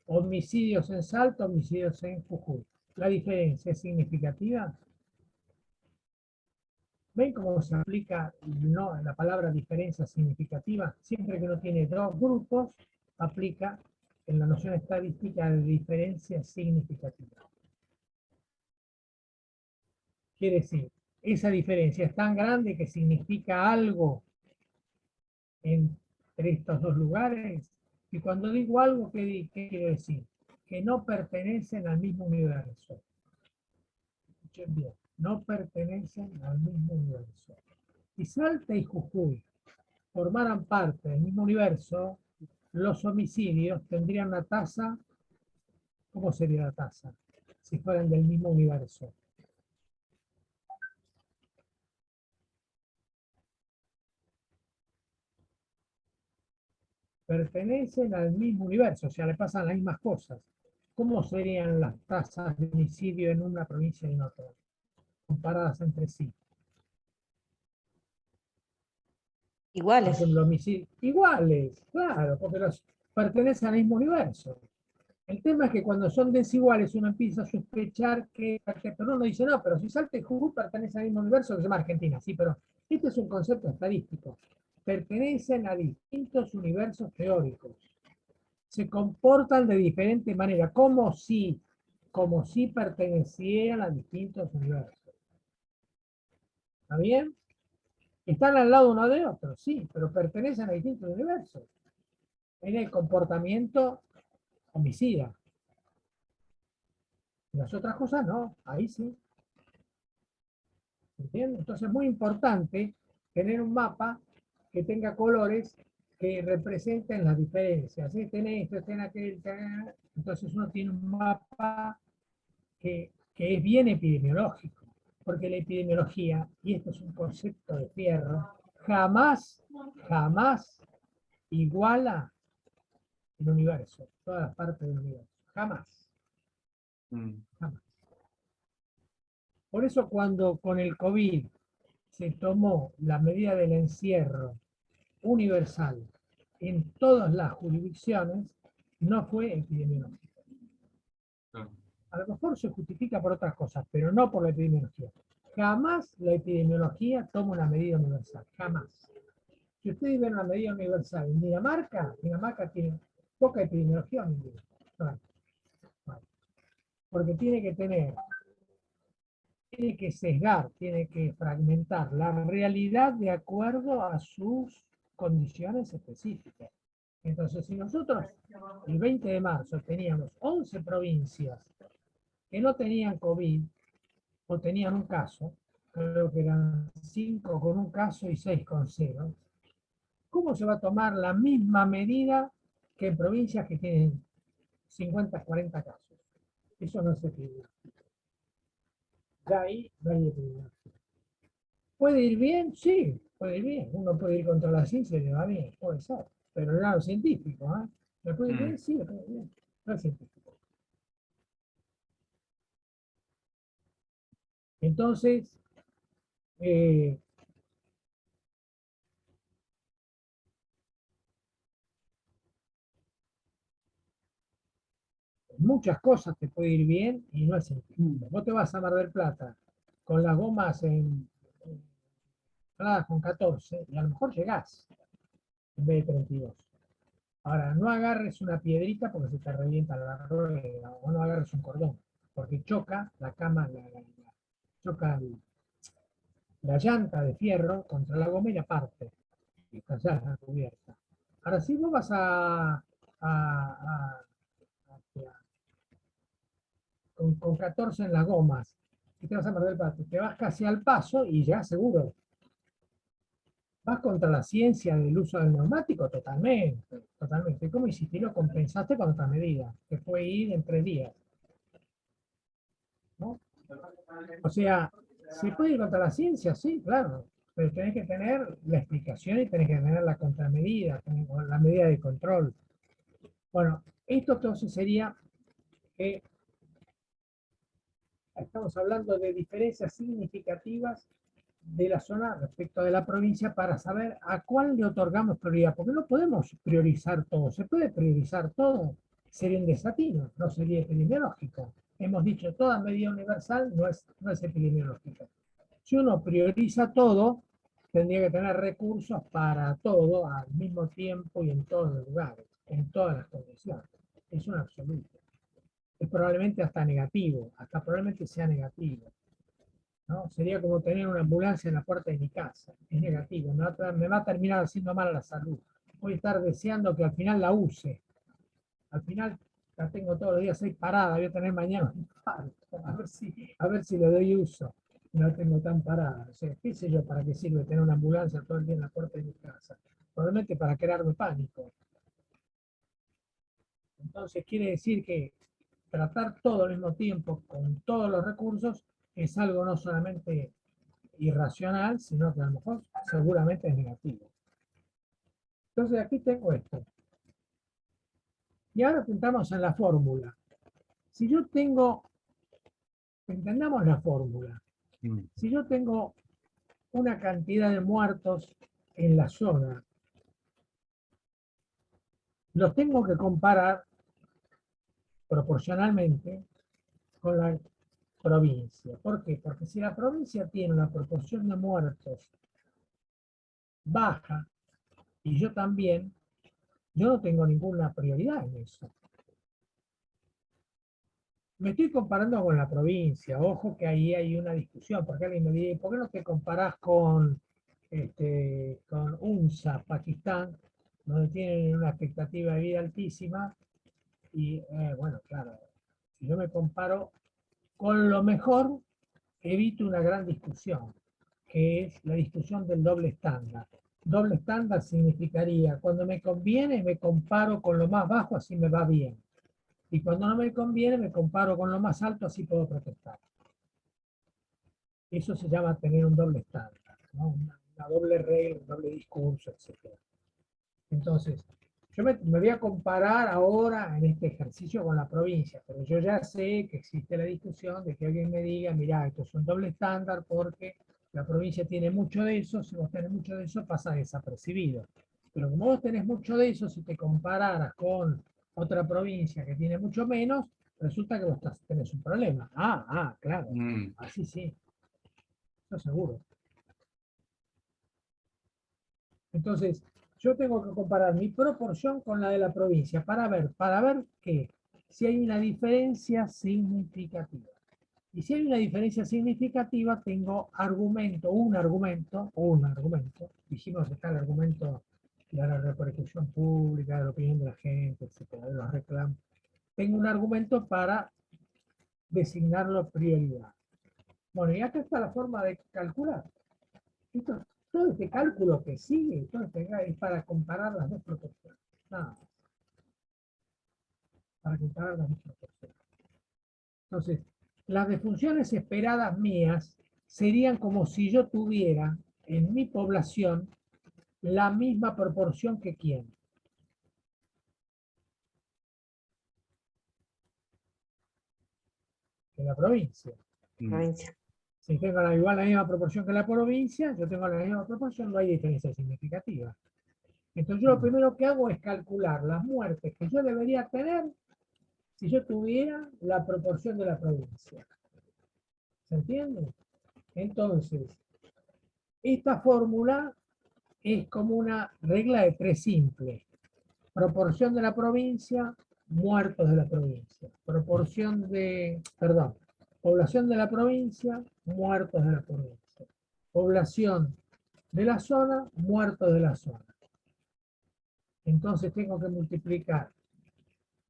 homicidios en Salta, homicidios en Jujuy. ¿La diferencia es significativa? ¿Ven cómo se aplica la palabra diferencia significativa? Siempre que uno tiene dos grupos, aplica en la noción estadística de diferencia significativa. Quiere decir, esa diferencia es tan grande que significa algo entre estos dos lugares. Y cuando digo algo, ¿qué quiero decir? Que no pertenecen al mismo universo. Escuchen bien, no pertenecen al mismo universo. Si Salta y Jujuy formaran parte del mismo universo, los homicidios tendrían una tasa. ¿Cómo sería la tasa? Si fueran del mismo universo. Pertenecen al mismo universo, o sea, le pasan las mismas cosas. ¿Cómo serían las tasas de homicidio en una provincia y en otra, comparadas entre sí? Por Iguales. ejemplo, homicidios iguales, claro, porque los pertenecen al mismo universo. El tema es que cuando son desiguales uno empieza a sospechar pero uno dice, no, pero si Salta y Jujuy pertenecen al mismo universo que se llama Argentina, sí, pero este es un concepto estadístico. Pertenecen a distintos universos teóricos. Se comportan de diferente manera, como si pertenecieran a distintos universos. ¿Está bien? Están al lado uno de otro, sí, pero pertenecen a distintos universos. En el comportamiento homicida. Las otras cosas no, ahí sí. ¿Entiendes? Entonces es muy importante tener un mapa que tenga colores que representen las diferencias. Este en esto, este en aquel. Entonces uno tiene un mapa que es bien epidemiológico, porque la epidemiología, y esto es un concepto de fierro, jamás iguala el universo, todas las partes del universo. Jamás. Jamás. Por eso cuando con el COVID se tomó la medida del encierro universal en todas las jurisdicciones, no fue epidemiológico. A lo mejor se justifica por otras cosas, pero no por la epidemiología. Jamás la epidemiología toma una medida universal, jamás. Si ustedes ven la medida universal en Dinamarca tiene poca epidemiología. No, porque tiene que sesgar, tiene que fragmentar la realidad de acuerdo a sus condiciones específicas. Entonces, si nosotros el 20 de marzo teníamos 11 provincias que no tenían COVID o tenían un caso, creo que eran 5 con un caso y 6 con 0, ¿cómo se va a tomar la misma medida que en provincias que tienen 50, 40 casos? Eso no es epidemia. Ya ahí no hay epidemia. ¿Puede ir bien? Sí, puede ir bien. Uno puede ir contra la ciencia y le va bien, puede ser. Pero el lado científico, ¿eh? ¿Le puede ir bien? Sí, le puede ir bien. No es científico. Entonces, muchas cosas te puede ir bien y no es científico. Vos te vas a Mar del Plata con las gomas con 14 y a lo mejor llegás en vez de 32. Ahora, no agarres una piedrita porque se te revienta la rueda, o no agarres un cordón, porque choca la cama, choca la llanta de fierro contra la goma y la parte, y está ya la cubierta. Ahora, si vos vas con 14 en las gomas, y te vas a Mar del Plata, te vas casi al paso y ya seguro. ¿Vas contra la ciencia del uso del neumático? Totalmente, totalmente. ¿Cómo hiciste? Y lo compensaste con otra medida, que fue ir en 3 días. ¿No? O sea, ¿se puede ir contra la ciencia? Sí, claro. Pero tenés que tener la explicación y tenés que tener la contramedida, la medida de control. Bueno, esto entonces sería que estamos hablando de diferencias significativas de la zona respecto de la provincia para saber a cuál le otorgamos prioridad, porque no podemos priorizar todo. ¿Se puede priorizar todo? Sería un desatino, no sería epidemiológico. Hemos dicho, toda medida universal no es epidemiológica. Si uno prioriza todo, tendría que tener recursos para todo al mismo tiempo y en todos los lugares, en todas las condiciones. Es un absoluto. Es probablemente hasta negativo, hasta probablemente sea negativo. ¿No? Sería como tener una ambulancia en la puerta de mi casa. Es negativo, me va a terminar haciendo mal a la salud. Voy a estar deseando que al final la use. Al final la tengo todos los días ahí parada, voy a tener mañana un infarto. A ver si le doy uso. No la tengo tan parada. O sea, ¿qué sé yo para qué sirve tener una ambulancia todo el día en la puerta de mi casa? Probablemente para crearme pánico. Entonces quiere decir que tratar todo al mismo tiempo con todos los recursos es algo no solamente irracional, sino que a lo mejor seguramente es negativo. Entonces aquí tengo esto. Y ahora entramos en la fórmula. Si yo tengo, entendamos la fórmula, si yo tengo una cantidad de muertos en la zona, los tengo que comparar proporcionalmente con la provincia. ¿Por qué? Porque si la provincia tiene una proporción de muertos baja, y yo también, yo no tengo ninguna prioridad en eso. Me estoy comparando con la provincia, ojo que ahí hay una discusión, porque alguien me dice, ¿por qué no te comparás con UNSA, Pakistán, donde tienen una expectativa de vida altísima? Y bueno, claro, si yo me comparo con lo mejor, evito una gran discusión, que es la discusión del doble estándar. Doble estándar significaría, cuando me conviene, me comparo con lo más bajo, así me va bien. Y cuando no me conviene, me comparo con lo más alto, así puedo protestar. Eso se llama tener un doble estándar, ¿no? Una doble regla, un doble discurso, etc. Entonces, yo me voy a comparar ahora en este ejercicio con la provincia, pero yo ya sé que existe la discusión de que alguien me diga, mira, esto es un doble estándar porque la provincia tiene mucho de eso, si vos tenés mucho de eso pasa desapercibido. Pero como vos tenés mucho de eso, si te compararas con otra provincia que tiene mucho menos, resulta que vos tenés un problema. Claro, así sí, eso seguro. Entonces, yo tengo que comparar mi proporción con la de la provincia para ver qué, si hay una diferencia significativa. Y si hay una diferencia significativa, tengo un argumento, dijimos que está el argumento de la repercusión pública, de la opinión de la gente, etcétera, de los reclamos. Tengo un argumento para designarlo prioridad. Bueno, y acá está la forma de calcular. Todo este cálculo que sigue, es para comparar las dos proporciones. Nada más. Para comparar las dos proporciones. Entonces, las defunciones esperadas mías serían como si yo tuviera en mi población la misma proporción que quién. Que la provincia. Provincia. Si tengo igual la misma proporción que la provincia, yo tengo la misma proporción, no hay diferencia significativa. Entonces yo lo primero que hago es calcular las muertes que yo debería tener si yo tuviera la proporción de la provincia. ¿Se entiende? Entonces, esta fórmula es como una regla de 3 simple. Proporción de la provincia, muertos de la provincia. Población de la provincia, muertos de la provincia. Población de la zona, muertos de la zona. Entonces tengo que multiplicar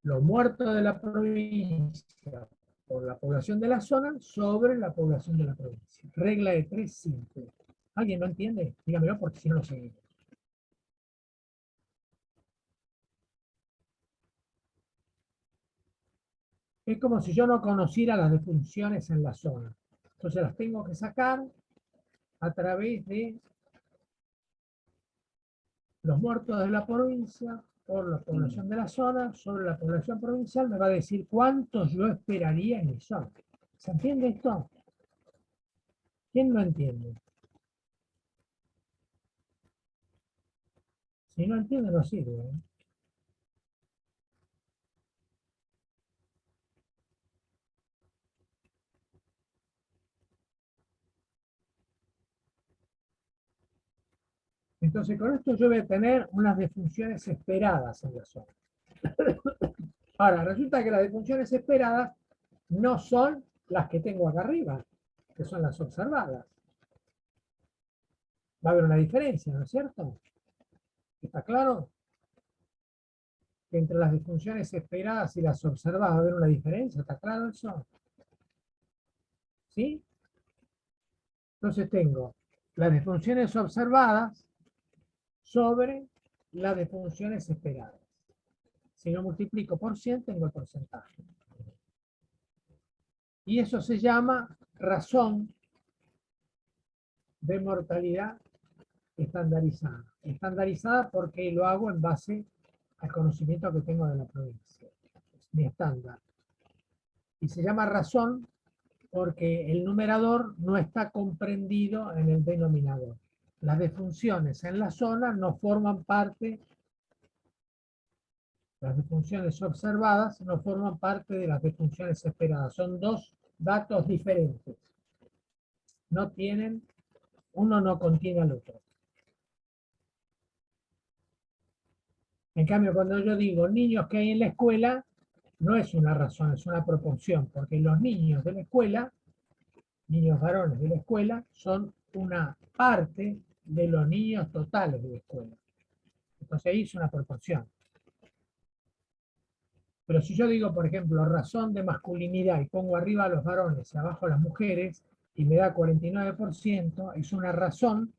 los muertos de la provincia por la población de la zona sobre la población de la provincia. Regla de 3 simple. ¿Alguien no entiende? Dígamelo porque si no lo seguimos. Es como si yo no conociera las defunciones en la zona. Entonces las tengo que sacar a través de los muertos de la provincia por la población de la zona sobre la población provincial. Me va a decir cuántos yo esperaría en mi zona. ¿Se entiende esto? ¿Quién no entiende? Si no entiende, no sirve, ¿eh? Entonces, con esto yo voy a tener unas defunciones esperadas en la zona. Ahora, resulta que las defunciones esperadas no son las que tengo acá arriba, que son las observadas. Va a haber una diferencia, ¿no es cierto? ¿Está claro? Que entre las defunciones esperadas y las observadas va a haber una diferencia, ¿está claro eso? ¿Sí? Entonces tengo las defunciones observadas sobre las defunciones esperadas. Si lo multiplico por 100, tengo el porcentaje. Y eso se llama razón de mortalidad estandarizada. Estandarizada porque lo hago en base al conocimiento que tengo de la provincia. Es mi estándar. Y se llama razón porque el numerador no está comprendido en el denominador. Las defunciones en la zona no forman parte, las defunciones observadas no forman parte de las defunciones esperadas. Son dos datos diferentes. No tienen, uno no contiene al otro. En cambio, cuando yo digo niños que hay en la escuela, no es una razón, es una proporción, porque los niños de la escuela, niños varones de la escuela, son una parte de los niños totales de la escuela. Entonces ahí es una proporción. Pero si yo digo, por ejemplo, razón de masculinidad y pongo arriba a los varones y abajo a las mujeres y me da 49%, es una razón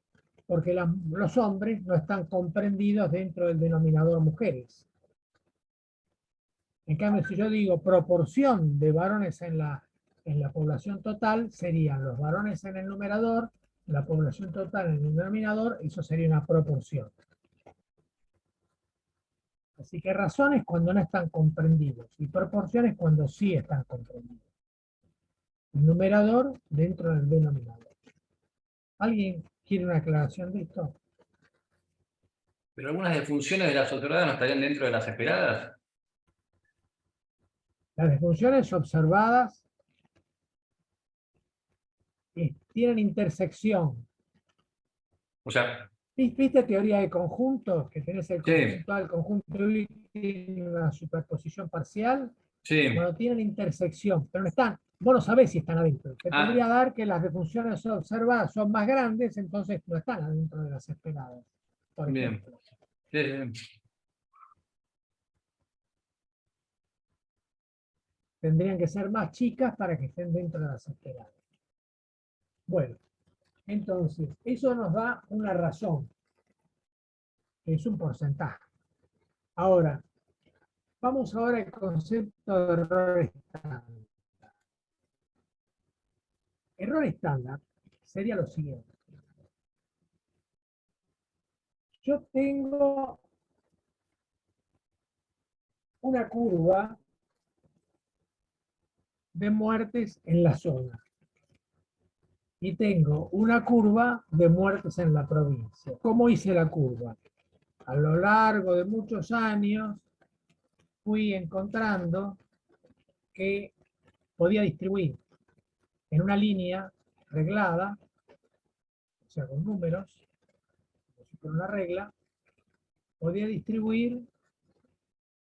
porque los hombres no están comprendidos dentro del denominador mujeres. En cambio, si yo digo proporción de varones en la población total, serían los varones en el numerador, la población total en el denominador, eso sería una proporción. Así que razones cuando no están comprendidos y proporciones cuando sí están comprendidos. El numerador dentro del denominador. ¿Alguien quiere una aclaración de esto? Pero algunas defunciones de las observadas no estarían dentro de las esperadas. Las defunciones observadas tienen intersección. O sea, ¿Viste teoría de conjuntos? Que tenés el Sí. conjunto A, el conjunto B, tiene una superposición parcial. Sí. Bueno, tienen intersección, pero no están. Vos no sabés si están adentro. Te Ah. podría dar que las funciones observadas son más grandes, entonces no están adentro de las esperadas, por Bien. ejemplo. Tendrían que ser más chicas para que estén dentro de las esperadas. Bueno, entonces, eso nos da una razón, que es un porcentaje. Ahora, vamos ahora al concepto de error estándar. Error estándar sería lo siguiente. Yo tengo una curva de muertes en la zona y tengo una curva de muertes en la provincia. ¿Cómo hice la curva? A lo largo de muchos años fui encontrando que podía distribuir en una línea reglada, o sea, con números, como si fuera una regla, podía distribuir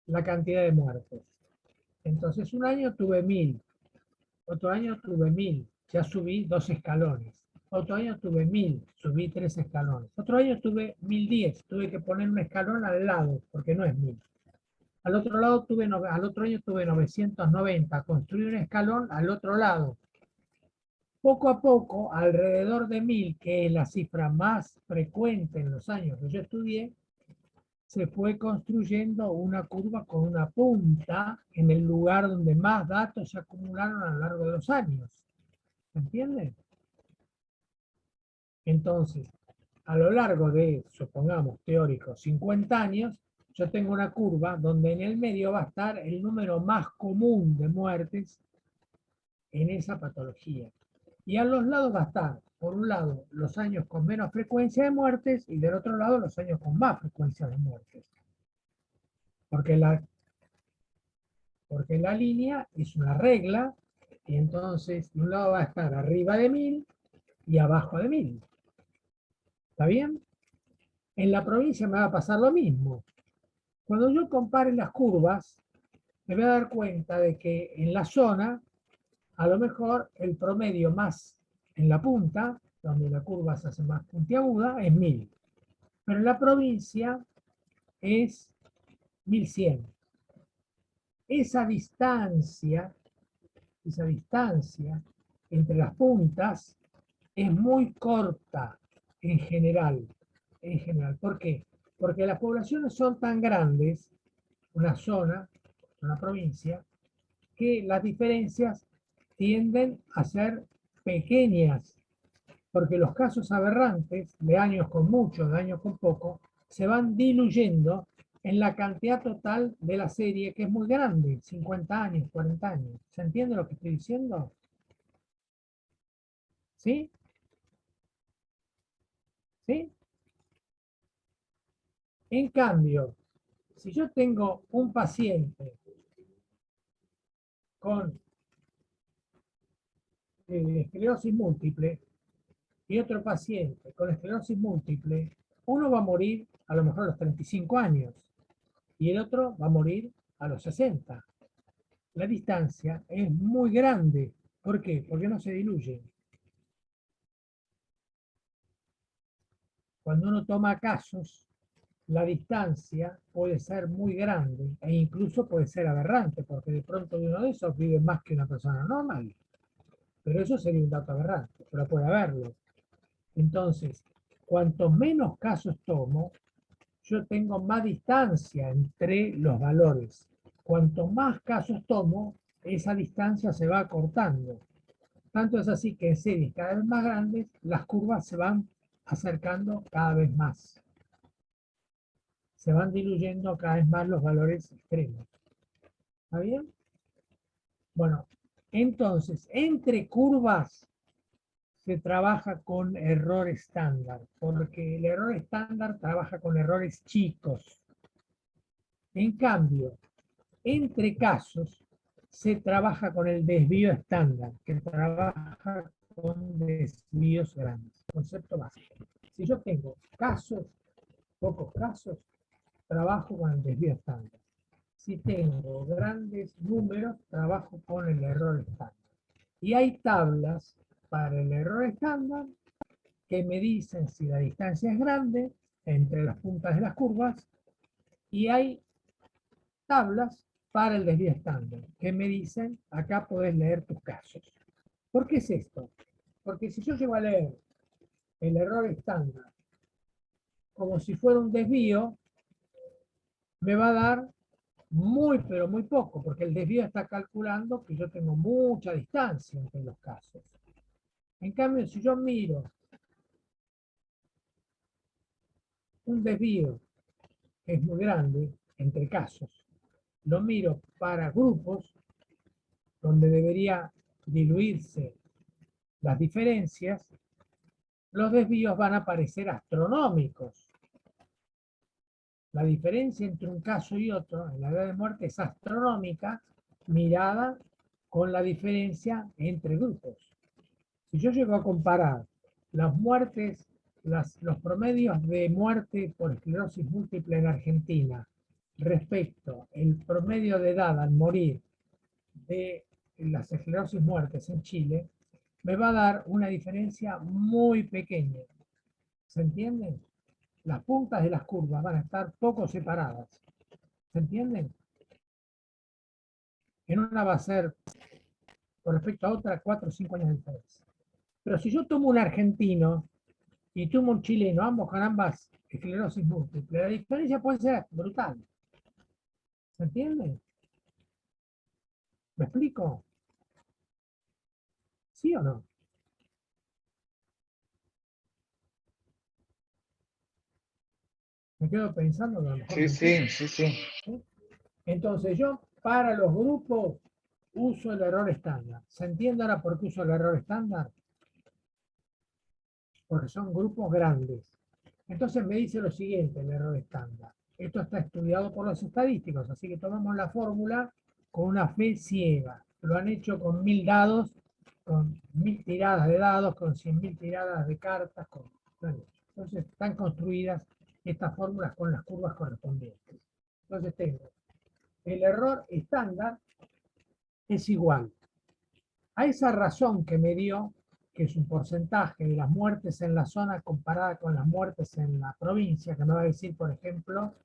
la cantidad de muertes. Entonces, un año tuve 1000, otro año tuve 1000, ya subí 2 escalones. Otro año tuve 1000, subí 3 escalones. Otro año tuve 1010, tuve que poner un escalón al lado, porque no es 1000. Al otro lado al otro año tuve 990, construí un escalón al otro lado. Poco a poco, alrededor de 1000, que es la cifra más frecuente en los años que yo estudié, se fue construyendo una curva con una punta en el lugar donde más datos se acumularon a lo largo de los años. ¿Se entiende? Entonces, a lo largo de, supongamos, teóricos, 50 años, yo tengo una curva donde en el medio va a estar el número más común de muertes en esa patología. Y a los lados va a estar, por un lado, los años con menos frecuencia de muertes y del otro lado los años con más frecuencia de muertes. Porque la línea es una regla y entonces de un lado va a estar arriba de 1000 y abajo de 1000. ¿Está bien? En la provincia me va a pasar lo mismo. Cuando yo compare las curvas, me voy a dar cuenta de que en la zona, a lo mejor el promedio más en la punta, donde la curva se hace más puntiaguda, es 1000. Pero en la provincia es 1100. Esa distancia entre las puntas es muy corta en general. ¿Por qué? Porque las poblaciones son tan grandes, una zona, una provincia, que las diferencias tienden a ser pequeñas, porque los casos aberrantes, de años con mucho, de años con poco, se van diluyendo en la cantidad total de la serie, que es muy grande, 50 años, 40 años. ¿Se entiende lo que estoy diciendo? ¿Sí? ¿Sí? En cambio, si yo tengo un paciente con esclerosis múltiple y otro paciente con esclerosis múltiple, uno va a morir a lo mejor a los 35 años y el otro va a morir a los 60. La distancia es muy grande. ¿Por qué? Porque no se diluye. Cuando uno toma casos, la distancia puede ser muy grande e incluso puede ser aberrante, porque de pronto uno de esos vive más que una persona normal. Pero eso sería un dato aberrante, pero puede haberlo. Entonces, cuanto menos casos tomo, yo tengo más distancia entre los valores. Cuanto más casos tomo, esa distancia se va acortando. Tanto es así que en series cada vez más grandes, las curvas se van acercando cada vez más. Se van diluyendo cada vez más los valores extremos. ¿Está bien? Bueno, entonces, entre curvas se trabaja con error estándar, porque el error estándar trabaja con errores chicos. En cambio, entre casos se trabaja con el desvío estándar, que trabaja con desvíos grandes. Concepto básico. Si yo tengo casos, pocos casos, trabajo con el desvío estándar. Si tengo grandes números, trabajo con el error estándar. Y hay tablas para el error estándar que me dicen si la distancia es grande entre las puntas de las curvas, y hay tablas para el desvío estándar que me dicen, acá podés leer tus casos. ¿Por qué es esto? Porque si yo llego a leer el error estándar como si fuera un desvío, me va a dar muy, pero muy poco, porque el desvío está calculando que yo tengo mucha distancia entre los casos. En cambio, si yo miro un desvío que es muy grande entre casos, lo miro para grupos donde debería diluirse las diferencias, los desvíos van a parecer astronómicos. La diferencia entre un caso y otro en la edad de muerte es astronómica, mirada con la diferencia entre grupos. Si yo llego a comparar las muertes, los promedios de muerte por esclerosis múltiple en Argentina respecto al promedio de edad al morir de las esclerosis muertes en Chile, me va a dar una diferencia muy pequeña. ¿Se entiende? Las puntas de las curvas van a estar poco separadas. ¿Se entienden? En una va a ser, con respecto a otra, 4 o 5 años de diferencia. Pero si yo tomo un argentino y tomo un chileno, ambos con ambas esclerosis múltiple, la diferencia puede ser brutal. ¿Se entiende? ¿Me explico? ¿Sí o no? Me quedo pensando que a lo mejor Sí, no entiendo. sí, sí, sí. ¿Sí? Entonces yo, para los grupos, uso el error estándar. ¿Se entiende ahora por qué uso el error estándar? Porque son grupos grandes. Entonces me dice lo siguiente, el error estándar. Esto está estudiado por los estadísticos, así que tomamos la fórmula con una fe ciega. Lo han hecho con 1000 dados, con 1000 tiradas de dados, con 100.000 tiradas de cartas. Entonces están construidas estas fórmulas con las curvas correspondientes. Entonces tengo el error estándar es igual a esa razón que me dio, que es un porcentaje de las muertes en la zona comparada con las muertes en la provincia, que me va a decir, por ejemplo,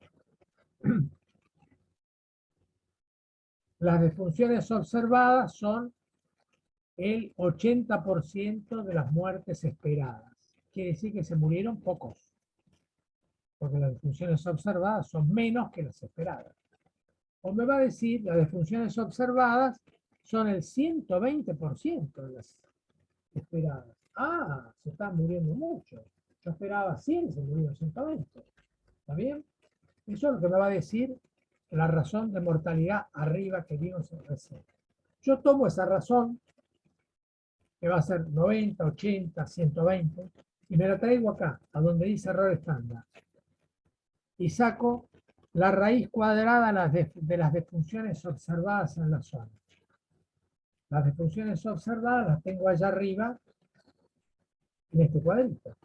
las defunciones observadas son el 80% de las muertes esperadas. Quiere decir que se murieron pocos, porque las defunciones observadas son menos que las esperadas. O me va a decir, las defunciones observadas son el 120% de las esperadas. Ah, se están muriendo mucho. Yo esperaba 100, se murieron 120. ¿Está bien? Eso es lo que me va a decir la razón de mortalidad arriba que vimos recién. Yo tomo esa razón, que va a ser 90, 80, 120, y me la traigo acá, a donde dice error estándar. Y saco la raíz cuadrada de las defunciones observadas en la zona. Las defunciones observadas las tengo allá arriba, en este cuadrito.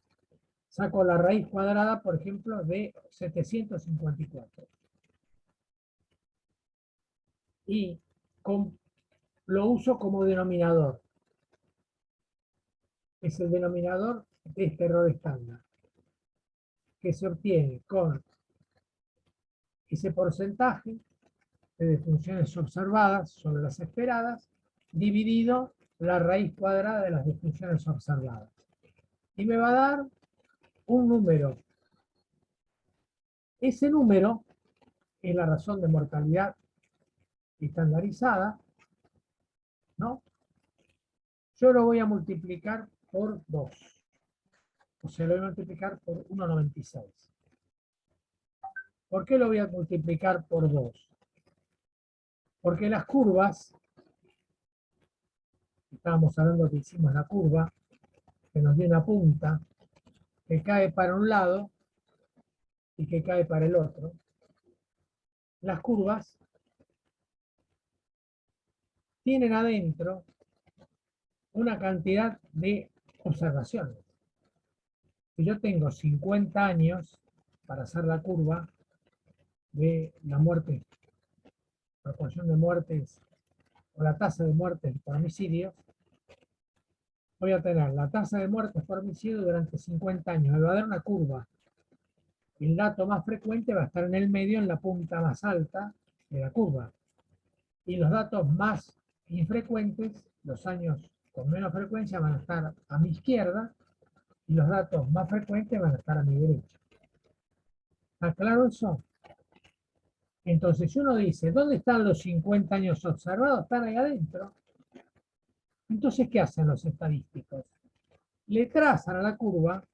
Saco la raíz cuadrada, por ejemplo, de 754. Y lo uso como denominador. Es el denominador de este error estándar, que se obtiene con ese porcentaje de defunciones observadas sobre las esperadas, dividido la raíz cuadrada de las defunciones observadas. Y me va a dar un número. Ese número es la razón de mortalidad estandarizada, ¿no? Yo lo voy a multiplicar por 2. O sea, lo voy a multiplicar por 1,96. ¿Por qué lo voy a multiplicar por 2? Porque las curvas, estábamos hablando que hicimos la curva, que nos dio una punta, que cae para un lado y que cae para el otro. Las curvas tienen adentro una cantidad de observaciones. Si yo tengo 50 años para hacer la curva de la muerte, proporción de muertes o la tasa de muertes por homicidio, voy a tener la tasa de muertes por homicidio durante 50 años. Me va a dar una curva. El dato más frecuente va a estar en el medio, en la punta más alta de la curva. Y los datos más infrecuentes, los años con menos frecuencia, van a estar a mi izquierda y los datos más frecuentes van a estar a mi derecha. ¿Está claro eso? Entonces, si uno dice, ¿dónde están los 50 años observados? Están ahí adentro. Entonces, ¿qué hacen los estadísticos? Le trazan a la curva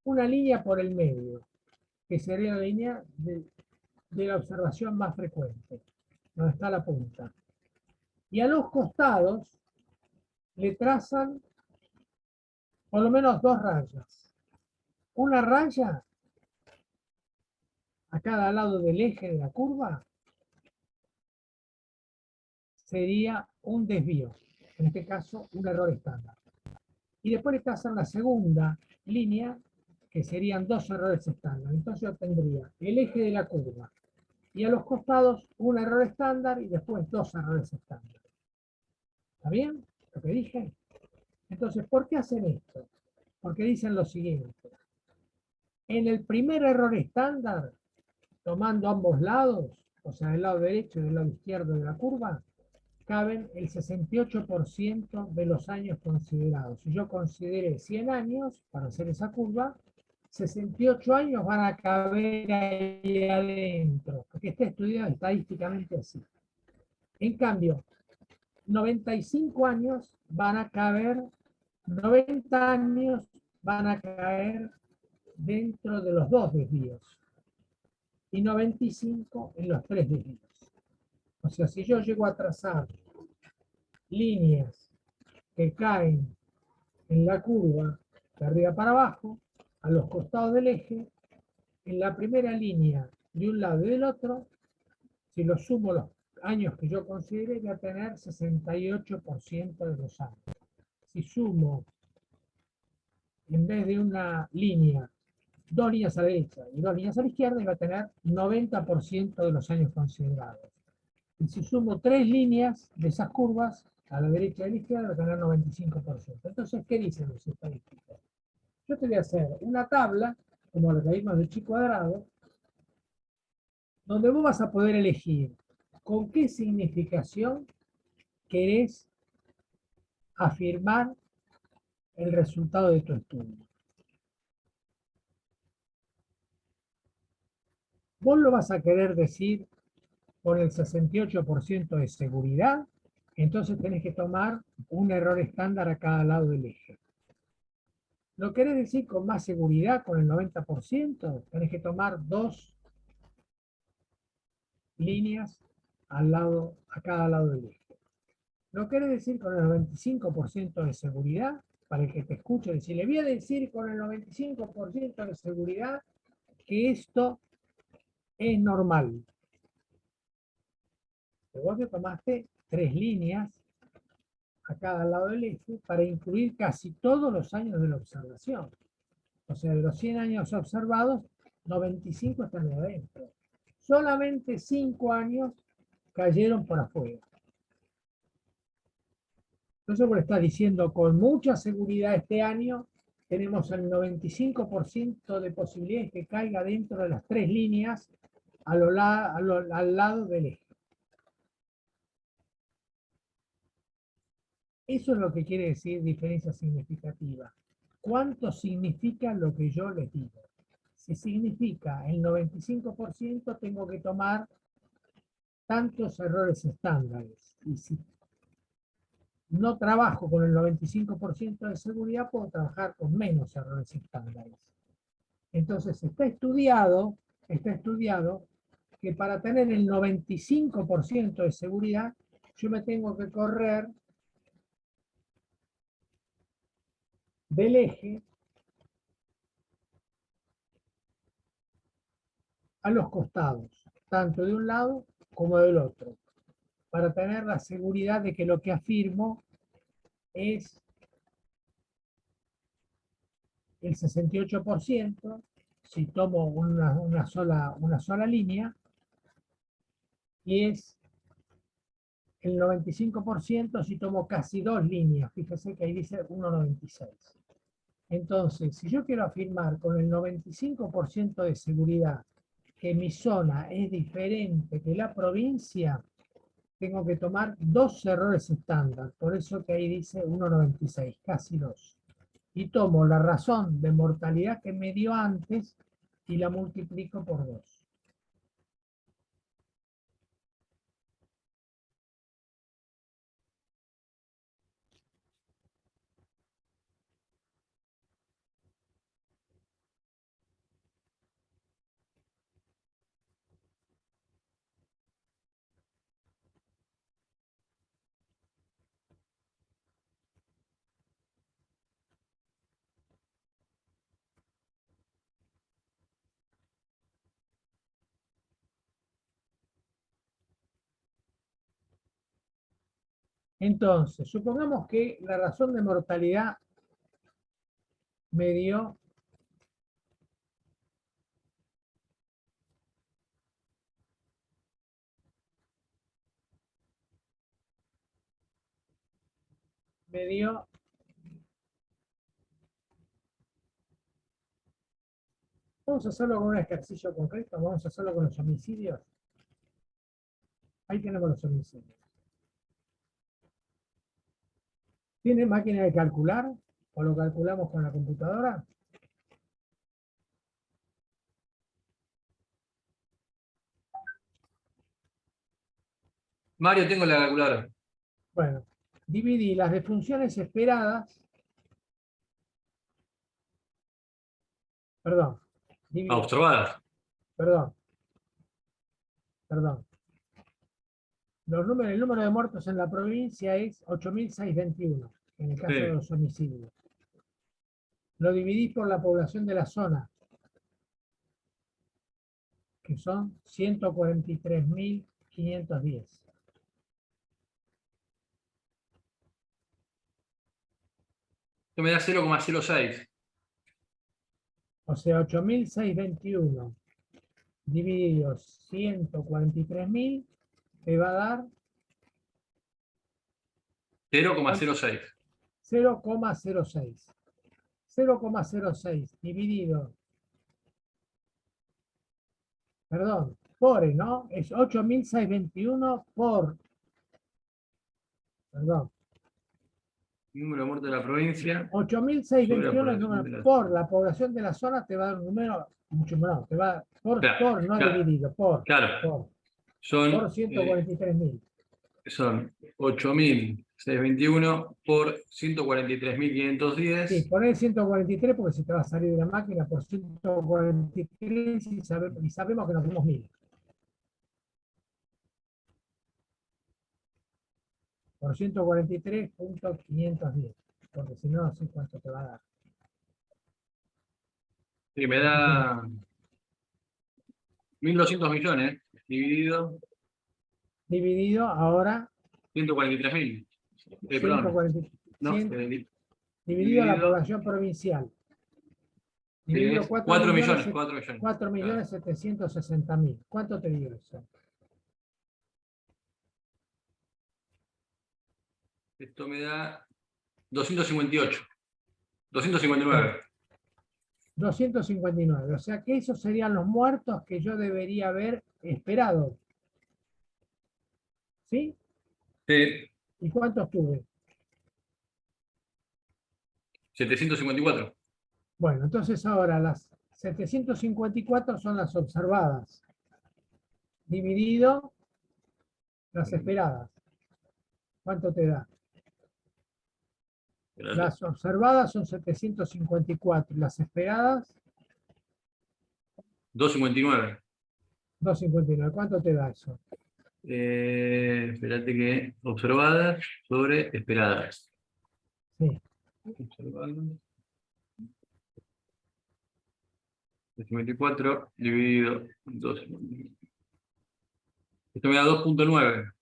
una línea por el medio, que sería la línea de la observación más frecuente, donde está la punta. Y a los costados le trazan por lo menos dos rayas. Una raya a cada lado del eje de la curva sería un desvío, en este caso un error estándar. Y después le trazan la segunda línea, que serían dos errores estándar. Entonces yo tendría el eje de la curva y a los costados un error estándar y después dos errores estándar. ¿Está bien lo que dije? Entonces, ¿por qué hacen esto? Porque dicen lo siguiente. En el primer error estándar, tomando ambos lados, o sea, el lado derecho y el lado izquierdo de la curva, caben el 68% de los años considerados. Si yo consideré 100 años para hacer esa curva, 68 años van a caber ahí adentro, porque está estudiado estadísticamente así. En cambio, 95 años van a caber, 90 años van a caer dentro de los dos desvíos y 95 en los tres desvíos. O sea, si yo llego a trazar líneas que caen en la curva de arriba para abajo, a los costados del eje, en la primera línea de un lado y del otro, si lo sumo los años que yo considere, voy a tener 68% de los años. Si sumo, en vez de una línea, dos líneas a la derecha y dos líneas a la izquierda, iba a tener 90% de los años considerados. Y si sumo tres líneas de esas curvas, a la derecha y a la izquierda, va a tener 95%. Entonces, ¿qué dicen los estadísticos? Yo te voy a hacer una tabla, como logaritmos de chi cuadrado, donde vos vas a poder elegir con qué significación querés afirmar el resultado de tu estudio. Vos lo vas a querer decir por el 68% de seguridad, entonces tenés que tomar un error estándar a cada lado del eje. ¿Lo querés decir con más seguridad, con el 90%? Tenés que tomar dos líneas a cada lado del eje. ¿Lo querés decir con el 95% de seguridad? Para el que te escuche, decir, le voy a decir con el 95% de seguridad que esto es normal. Vos te tomaste tres líneas a cada lado del eje para incluir casi todos los años de la observación. O sea, de los 100 años observados, 95 están de adentro. Solamente 5 años cayeron por afuera. Entonces vos le estás diciendo con mucha seguridad este año tenemos el 95% de posibilidades que caiga dentro de las tres líneas al lado del eje. Eso es lo que quiere decir diferencia significativa. ¿Cuánto significa lo que yo les digo? Si significa el 95%, tengo que tomar tantos errores estándares. Y si no trabajo con el 95% de seguridad, puedo trabajar con menos errores estándares. Entonces está estudiado que para tener el 95% de seguridad, yo me tengo que correr del eje a los costados, tanto de un lado como del otro, para tener la seguridad de que lo que afirmo es el 68% si tomo una sola línea, y es el 95% si tomo casi dos líneas. Fíjese que ahí dice 1,96. Entonces, si yo quiero afirmar con el 95% de seguridad que mi zona es diferente que la provincia, tengo que tomar dos errores estándar. Por eso que ahí dice 1,96, casi 2. Y tomo la razón de mortalidad que me dio antes y la multiplico por 2. Entonces, supongamos que la razón de mortalidad me dio vamos a hacerlo con un ejercicio concreto, vamos a hacerlo con los homicidios. Ahí tenemos los homicidios. ¿Tiene máquina de calcular o lo calculamos con la computadora? Mario, tengo la calculadora. Bueno, dividí las defunciones esperadas, perdón, Observadas. perdón. El número de muertos en la provincia es 8.621, en el caso Sí. de los homicidios. Lo dividí por la población de la zona, que son 143.510. Esto me da 0,06. O sea, 8.621 dividido 143.000 te va a dar 0,06. 0,06. 0,06 dividido, perdón, por, ¿no? Es 8.621 por, perdón, Número de muertos de la provincia. 8.621 es número por la población de la zona, te va a dar un número mucho menor, te va por, no dividido, por Son 143.000. Son 8.621 por 143.510. Sí, poner 143 porque se te va a salir de la máquina por 143 y sabemos que nos dimos 1.000. Por 143.510. Porque si no, no sé cuánto te va a dar. Sí, me da 1.200 millones dividido Dividido ahora 143.000. Perdón. 140, No, 100, dividido la población provincial. Dividido 4 millones. 4.760.000. ¿Cuánto te dio eso? Esto me da 258. 259. 259. O sea que esos serían los muertos que yo debería haber esperado. ¿Sí? Sí. ¿Y cuántos tuve? 754. Bueno, entonces ahora las 754 son las observadas. Dividido las esperadas. ¿Cuánto te da? Las observadas son 754 y las esperadas 259. 259. ¿Cuánto te da eso? Espérate que observadas sobre esperadas. Sí. Observadas. 54 dividido 2. Esto me da 2.9.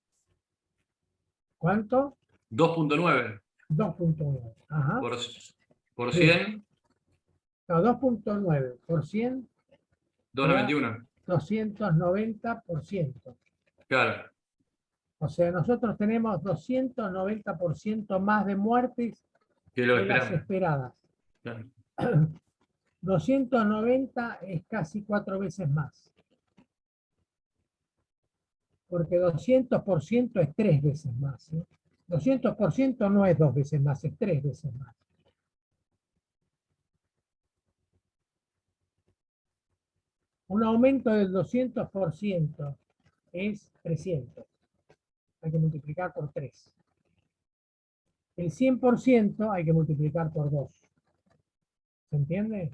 ¿Cuánto? 2.9. 2.9. Ajá. Por 100. No, 2.9 por 100 291. 290%. Claro. O sea, nosotros tenemos 290% más de muertes Que lo que las esperamos. esperadas. Claro. 290 es casi 4 veces más. Porque 200% es 3 veces más. 200% no es 2 veces más, es 3 veces más. Un aumento del 200% es 300. Hay que multiplicar por 3. El 100% hay que multiplicar por 2. ¿Se entiende?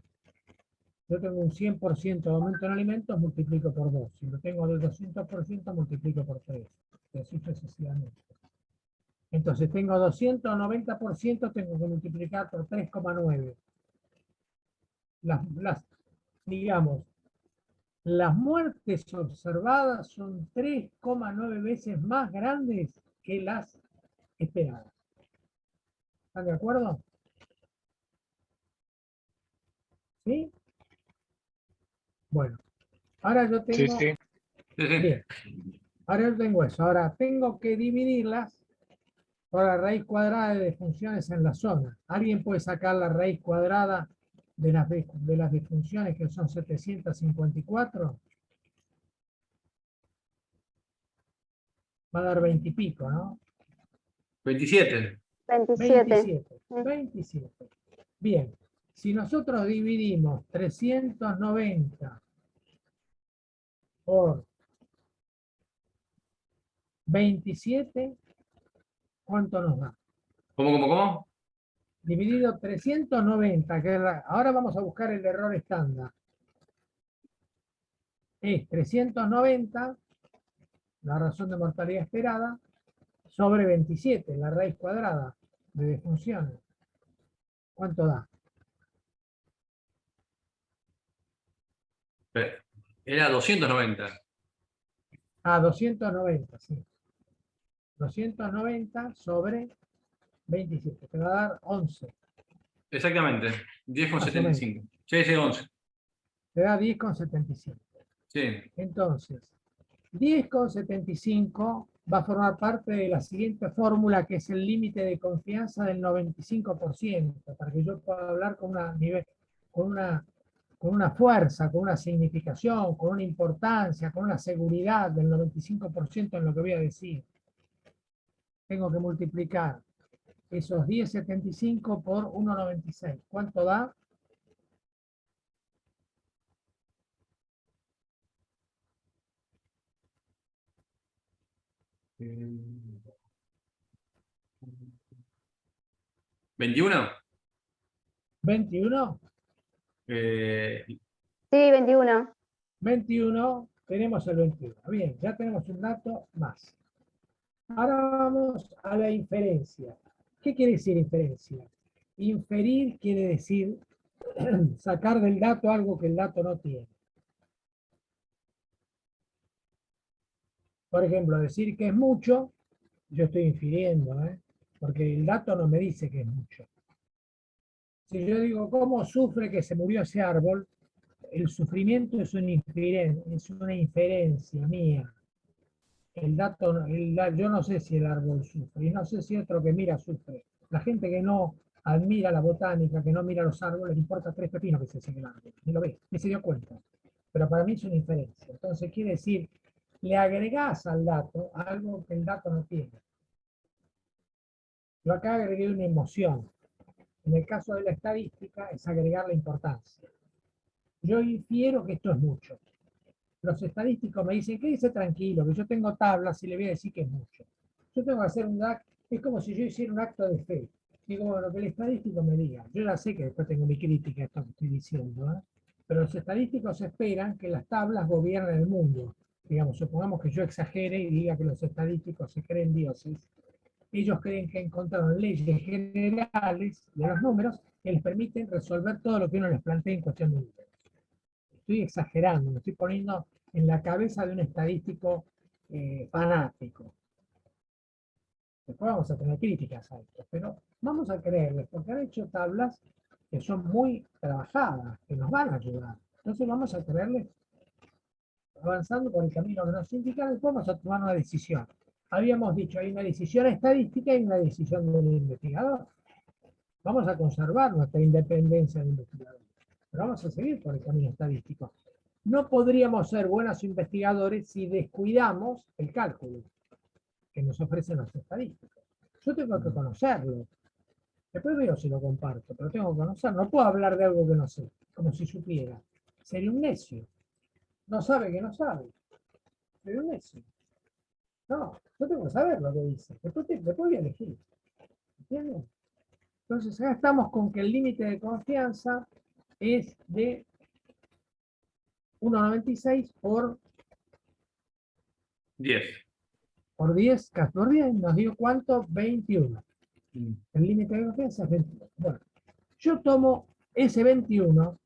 Yo tengo un 100% de aumento en alimentos, multiplico por 2. Si lo tengo del 200%, multiplico por 3. Y así sucesivamente. Entonces tengo 290%, tengo que multiplicar por 3,9. Digamos, las muertes observadas son 3,9 veces más grandes que las esperadas. ¿Están de acuerdo? ¿Sí? Bueno, ahora yo Sí, tengo... sí. Sí, sí. Bien, ahora yo tengo eso. Ahora tengo que dividirlas por la raíz cuadrada de disfunciones en la zona. ¿Alguien puede sacar la raíz cuadrada de las disfunciones que son 754? Va a dar 20 y pico, ¿no? 27. 27. 27. Bien, si nosotros dividimos 390 por 27, ¿cuánto nos da? ¿Cómo? Dividido 390, ahora vamos a buscar el error estándar. Es 390, la razón de mortalidad esperada, sobre 27, la raíz cuadrada de disfunciones. ¿Cuánto da? Era 290. 290, sí. 290 sobre 27, te va a dar 11. Exactamente. Más o menos. 10,75. Sí, 11. Te da 10,75. Sí. Entonces, 10,75 va a formar parte de la siguiente fórmula, que es el límite de confianza del 95%, para que yo pueda hablar con una fuerza, con una significación, con una importancia, con una seguridad del 95% en lo que voy a decir. Tengo que multiplicar esos 10,75 por 1,96. ¿Cuánto da? ¿21? 21. Sí, 21. 21, tenemos el 21. Bien, ya tenemos un dato más. Ahora vamos a la inferencia. ¿Qué quiere decir inferencia? Inferir quiere decir sacar del dato algo que el dato no tiene. Por ejemplo, decir que es mucho, yo estoy infiriendo, porque el dato no me dice que es mucho. Si yo digo, ¿cómo sufre que se murió ese árbol? El sufrimiento es una inferencia mía. El dato, yo no sé si el árbol sufre, y no sé si otro que mira sufre. La gente que no admira la botánica, que no mira los árboles, le importa 3 pepinos que se seque el árbol, ni lo ve, ni se dio cuenta. Pero para mí es una inferencia. Entonces quiere decir, le agregás al dato algo que el dato no tiene. Yo acá agregué una emoción. En el caso de la estadística es agregar la importancia. Yo infiero que esto es mucho. Los estadísticos me dicen, quédese tranquilo, que yo tengo tablas y le voy a decir que es mucho. Yo tengo que hacer un acto, es como si yo hiciera un acto de fe. Digo, bueno, que el estadístico me diga. Yo ya sé que después tengo mi crítica a esto que estoy diciendo, pero los estadísticos esperan que las tablas gobiernen el mundo. Digamos, supongamos que yo exagere y diga que los estadísticos se creen dioses. Ellos creen que encontraron leyes generales de los números que les permiten resolver todo lo que uno les plantea en cuestión de números. Estoy exagerando, me estoy poniendo en la cabeza de un estadístico fanático. Después vamos a tener críticas a esto, pero vamos a creerles, porque han hecho tablas que son muy trabajadas, que nos van a ayudar. Entonces vamos a creerles avanzando por el camino que nos indica, después vamos a tomar una decisión. Habíamos dicho, hay una decisión estadística y una decisión del investigador. Vamos a conservar nuestra independencia de investigador, pero vamos a seguir por el camino estadístico. No podríamos ser buenos investigadores si descuidamos el cálculo que nos ofrecen las estadísticas. Yo tengo que conocerlo. Después veo si lo comparto, pero tengo que conocerlo. No puedo hablar de algo que no sé, como si supiera. Sería un necio. No sabe que no sabe. Sería un necio. No, yo tengo que saber lo que dice. Después voy a elegir. ¿Entienden? Entonces, acá estamos con que el límite de confianza es de 1,96 por 10. Por 10, por 10 nos dio ¿cuánto? 21. El límite de confianza es 21. Bueno, yo tomo ese 21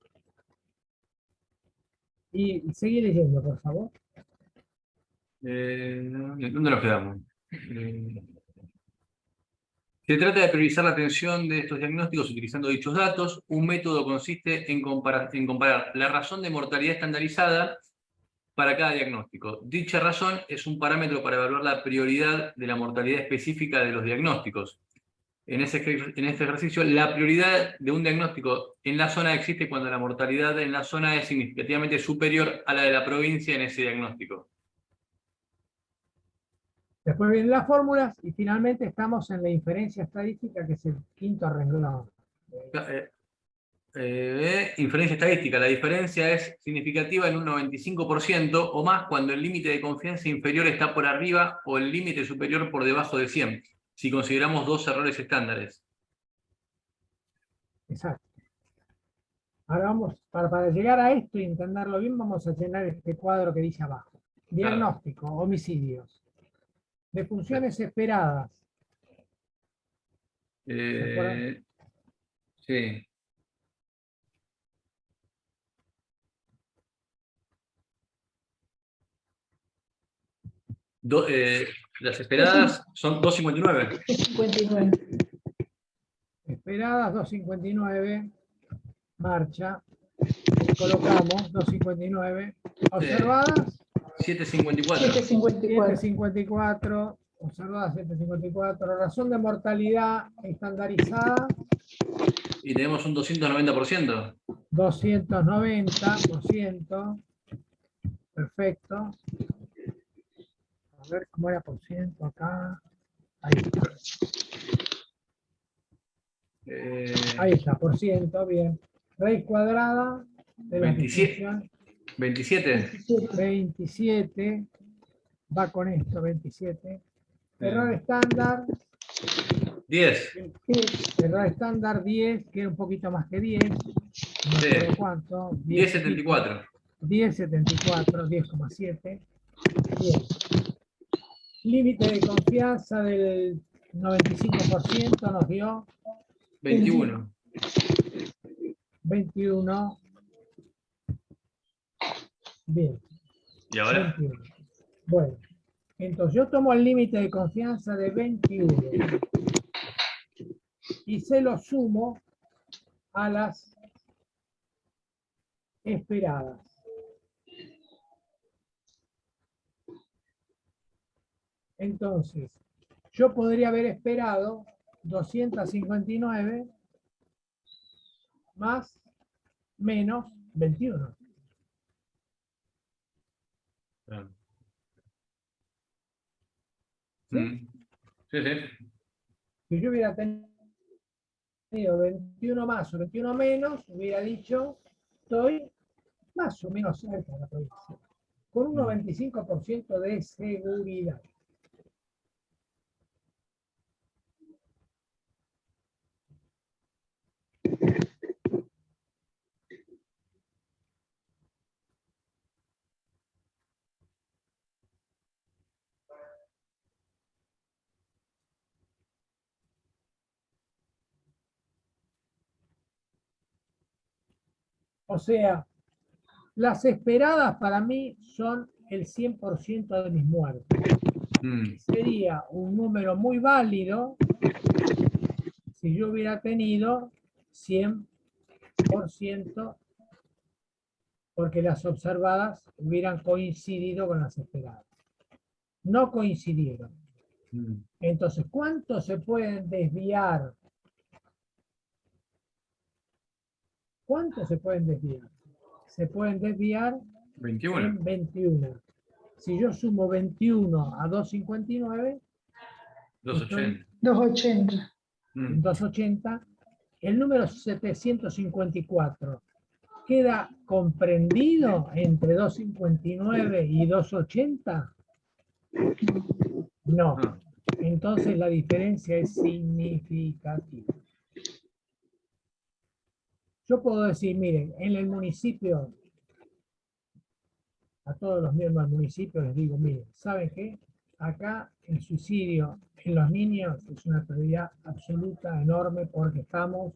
y seguí leyendo, por favor. ¿Dónde nos quedamos? Se trata de priorizar la atención de estos diagnósticos utilizando dichos datos. Un método consiste en comparar la razón de mortalidad estandarizada para cada diagnóstico. Dicha razón es un parámetro para evaluar la prioridad de la mortalidad específica de los diagnósticos. En este ejercicio, la prioridad de un diagnóstico en la zona existe cuando la mortalidad en la zona es significativamente superior a la de la provincia en ese diagnóstico. Después vienen las fórmulas y finalmente estamos en la inferencia estadística, que es el quinto renglón. Inferencia estadística. La diferencia es significativa en un 95% o más cuando el límite de confianza inferior está por arriba o el límite superior por debajo de 100, si consideramos dos errores estándares. Exacto. Ahora vamos, para llegar a esto y entenderlo bien, vamos a llenar este cuadro que dice abajo. Diagnóstico, homicidios. De funciones esperadas. Sí. Las esperadas son 2,59. 59. Esperadas 2,59. Marcha. Colocamos 2,59. Observadas 7,54. 7,54. Observadas 7,54. Razón de mortalidad estandarizada. Y tenemos un 290%. 290%. Perfecto. A ver cómo era por ciento acá. Ahí está. Ahí está, por ciento, bien. Raíz cuadrada de la 27. 27. Va con esto, 27. Error estándar. 10. Error estándar 10, que era un poquito más que 10. No sé cuánto. 10,74. 10,74, 10,7. Bien. Límite de confianza del 95% nos dio 21. 21. Bien. ¿Y ahora? 21. Bueno, entonces yo tomo el límite de confianza de 21 y se lo sumo a las esperadas. Entonces, yo podría haber esperado 259 más menos 21. ¿Sí? Sí. Si yo hubiera tenido 21 más o 21 menos, hubiera dicho, estoy más o menos cerca de la provincia, con un 95% de seguridad. O sea, las esperadas para mí son el 100% de mis muertes. Sería un número muy válido si yo hubiera tenido 100 4% porque las observadas hubieran coincidido con las esperadas. No coincidieron. Entonces, ¿cuánto se pueden desviar? ¿Cuánto se pueden desviar? Se pueden desviar 21. en 21. Si yo sumo 21 a 259, 280. 280. en 280, el número 754 queda comprendido entre 259 y 280. No. Ah, Entonces la diferencia es significativa. Yo puedo decir, miren, en el municipio, a todos los miembros del municipio les digo, miren, ¿saben qué? Acá el suicidio en los niños es una prioridad absoluta, enorme, porque estamos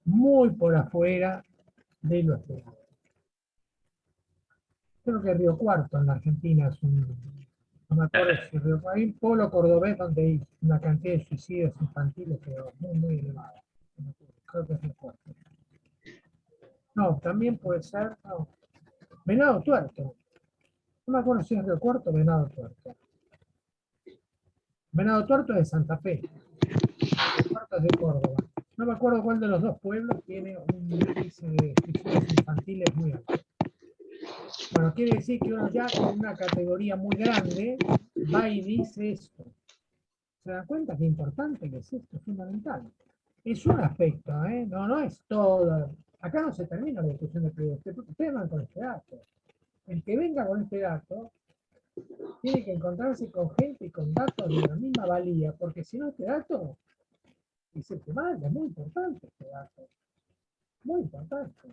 muy por afuera de lo esperado. Creo que Río Cuarto en la Argentina es un, no me acuerdo si Río Cuarto, hay un pueblo cordobés donde hay una cantidad de suicidios infantiles, pero muy, muy elevada. Creo que es Río Cuarto. No, también puede ser, no. Venado Tuerto. No me acuerdo si es Río Cuarto o Venado Tuerto. Venado Tuerto es de Santa Fe. Río Cuarto es de Córdoba. No me acuerdo cuál de los dos pueblos tiene un índice de suicidios infantiles muy alto. Bueno, quiere decir que uno ya en una categoría muy grande va y dice esto. ¿Se dan cuenta qué importante que es esto? Es fundamental. Es un aspecto, ¿eh? No es todo. Acá no se termina la discusión de prioridad. Ustedes van con este dato. El que venga con este dato tiene que encontrarse con gente y con datos de la misma valía, porque si no este dato dice que mal, es muy importante este dato. Muy importante.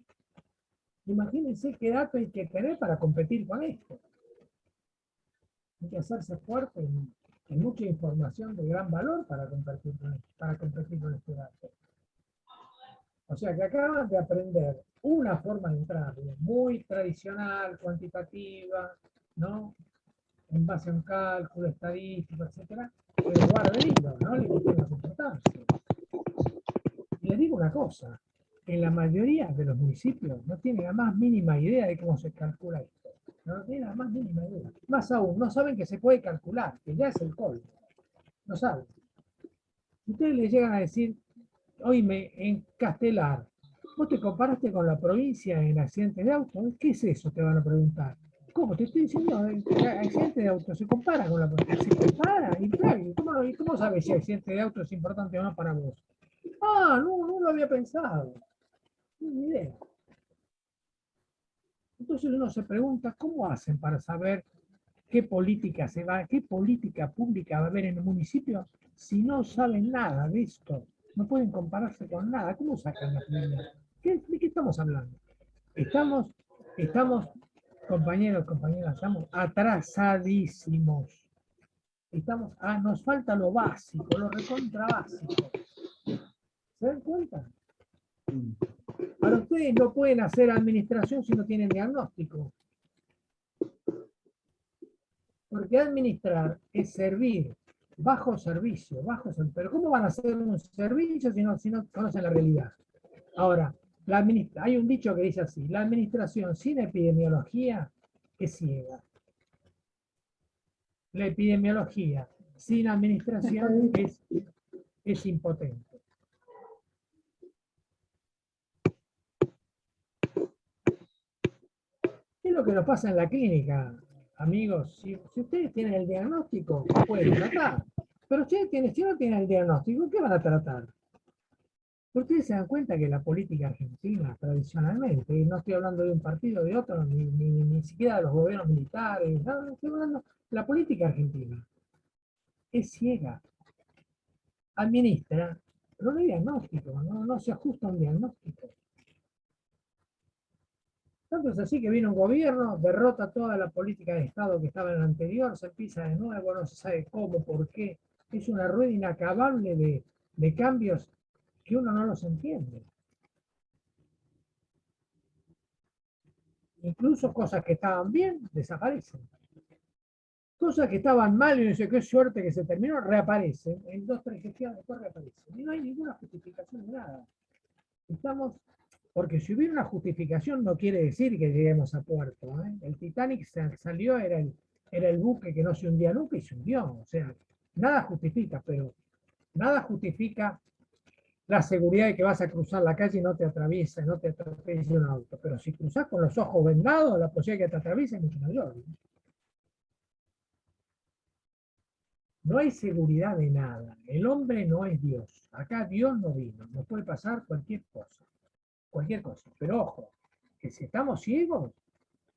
Imagínense qué dato hay que tener para competir con esto. Hay que hacerse fuerte en mucha información de gran valor para competir con este dato. O sea que acaban de aprender una forma de entrar muy tradicional, cuantitativa, ¿no? En base a un cálculo estadístico, etcétera, pero guarda el hilo, ¿no? Le quiten más importancia. Y les digo una cosa, en la mayoría de los municipios no tienen la más mínima idea de cómo se calcula esto. No tienen la más mínima idea. Más aún, no saben que se puede calcular, que ya es el colmo. No saben. Si ustedes les llegan a decir, oíme, en Castelar, ¿vos te comparaste con la provincia en accidentes de auto? ¿Qué es eso? Te van a preguntar. ¿Cómo? Te estoy diciendo, el accidente de auto se compara con la provincia. Se compara, y claro, ¿cómo sabes si accidente de auto es importante o no para vos? Ah, no lo había pensado. Ni idea. Entonces uno se pregunta, ¿cómo hacen para saber qué política pública va a haber en el municipio si no saben nada de esto? No pueden compararse con nada. ¿Cómo sacan la prioridad? ¿De qué estamos hablando? Estamos, compañeros, compañeras, estamos atrasadísimos. Nos falta lo básico, lo recontra básico. ¿Se dan cuenta? Para ustedes no pueden hacer administración si no tienen diagnóstico. Porque administrar es servir bajo servicio. Pero ¿cómo van a hacer un servicio si no conocen la realidad? Ahora, hay un dicho que dice así, la administración sin epidemiología es ciega. La epidemiología sin administración es impotente. Es lo que nos pasa en la clínica, amigos. Si ustedes tienen el diagnóstico, pueden tratar. Pero si no tienen el diagnóstico, ¿qué van a tratar? Ustedes se dan cuenta que la política argentina, tradicionalmente, no estoy hablando de un partido, de otro, ni siquiera de los gobiernos militares, no, estoy hablando de la política argentina. Es ciega. Administra, pero no hay diagnóstico, no se ajusta a un diagnóstico. Tanto es así que viene un gobierno, derrota toda la política de Estado que estaba en el anterior, se empieza de nuevo, no se sabe cómo, por qué. Es una rueda inacabable de cambios que uno no los entiende. Incluso cosas que estaban bien, desaparecen. Cosas que estaban mal y no sé qué suerte que se terminó, reaparecen. En 2 o 3 gestiones después reaparecen. Y no hay ninguna justificación de nada. Porque si hubiera una justificación no quiere decir que lleguemos a puerto, ¿eh? El Titanic salió, era el buque que no se hundía nunca y se hundió. O sea, nada justifica, pero nada justifica la seguridad de que vas a cruzar la calle y no te atraviesa un auto. Pero si cruzas con los ojos vendados, la posibilidad de que te atraviese es mucho mayor, ¿no? No hay seguridad de nada. El hombre no es Dios. Acá Dios no vino. Nos puede pasar cualquier cosa. Cualquier cosa. Pero ojo, que si estamos ciegos,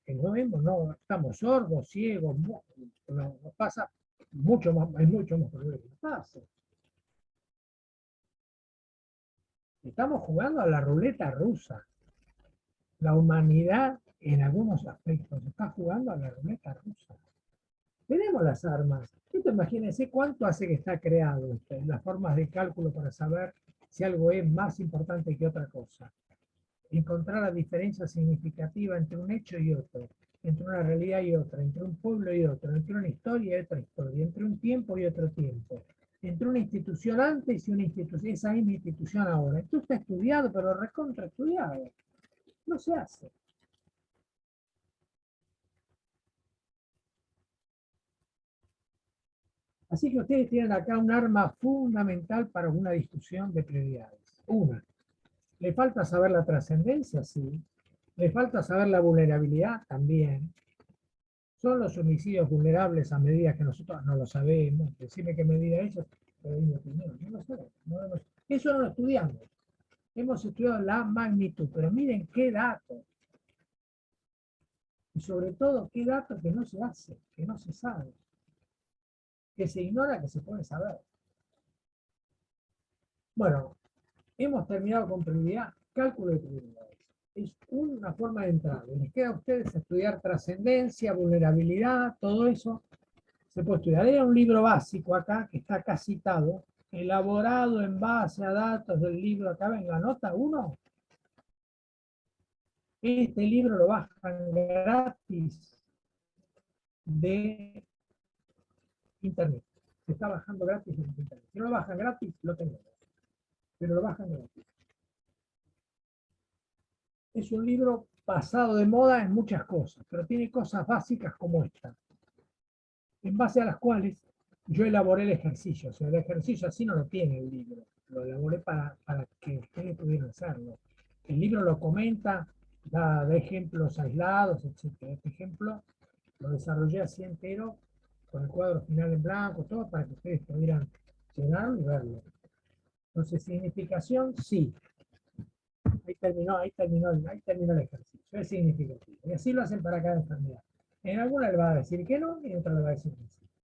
que no vemos, no, estamos sordos, ciegos, nos pasa mucho más, hay mucho más probable que nos pase. Estamos jugando a la ruleta rusa. La humanidad, en algunos aspectos, está jugando a la ruleta rusa. Tenemos las armas. Imagínense cuánto hace que está creado esto, las formas de cálculo para saber si algo es más importante que otra cosa. Encontrar la diferencia significativa entre un hecho y otro, entre una realidad y otra, entre un pueblo y otro, entre una historia y otra historia, entre un tiempo y otro tiempo, entre una institución antes y una institución, esa misma institución ahora. Esto está estudiado, pero recontra estudiado. No se hace. Así que ustedes tienen acá un arma fundamental para una discusión de prioridades. Una, ¿le falta saber la trascendencia? Sí. ¿Le falta saber la vulnerabilidad? También. ¿Son los homicidios vulnerables a medida que nosotros no lo sabemos? Decime qué medida es eso, pero mi opinión, no lo sabemos. Eso no lo estudiamos. Hemos estudiado la magnitud, pero miren qué datos. Y sobre todo, qué datos que no se hace, que no se sabe, que se ignora, que se puede saber. Bueno, hemos terminado con prioridad, cálculo de prioridades. Es una forma de entrar. Les queda a ustedes estudiar trascendencia, vulnerabilidad, todo eso. Se puede estudiar. Hay un libro básico acá, que está acá citado, elaborado en base a datos del libro, acá ven la nota 1. Este libro lo bajan gratis de internet. Se está bajando gratis de internet. Si no lo bajan gratis, lo tengo. Pero lo bajan gratis. Es un libro pasado de moda en muchas cosas, pero tiene cosas básicas como esta, en base a las cuales yo elaboré el ejercicio. O sea, el ejercicio así no lo tiene el libro, lo elaboré para que ustedes pudieran hacerlo. El libro lo comenta, da ejemplos aislados, etc. Este ejemplo lo desarrollé así entero, con el cuadro final en blanco, todo para que ustedes pudieran llenarlo y verlo. Entonces, significación, sí. Ahí terminó el ejercicio. Es significativo. Y así lo hacen para cada enfermedad. En alguna le va a decir que no, y en otra le va a decir que sí.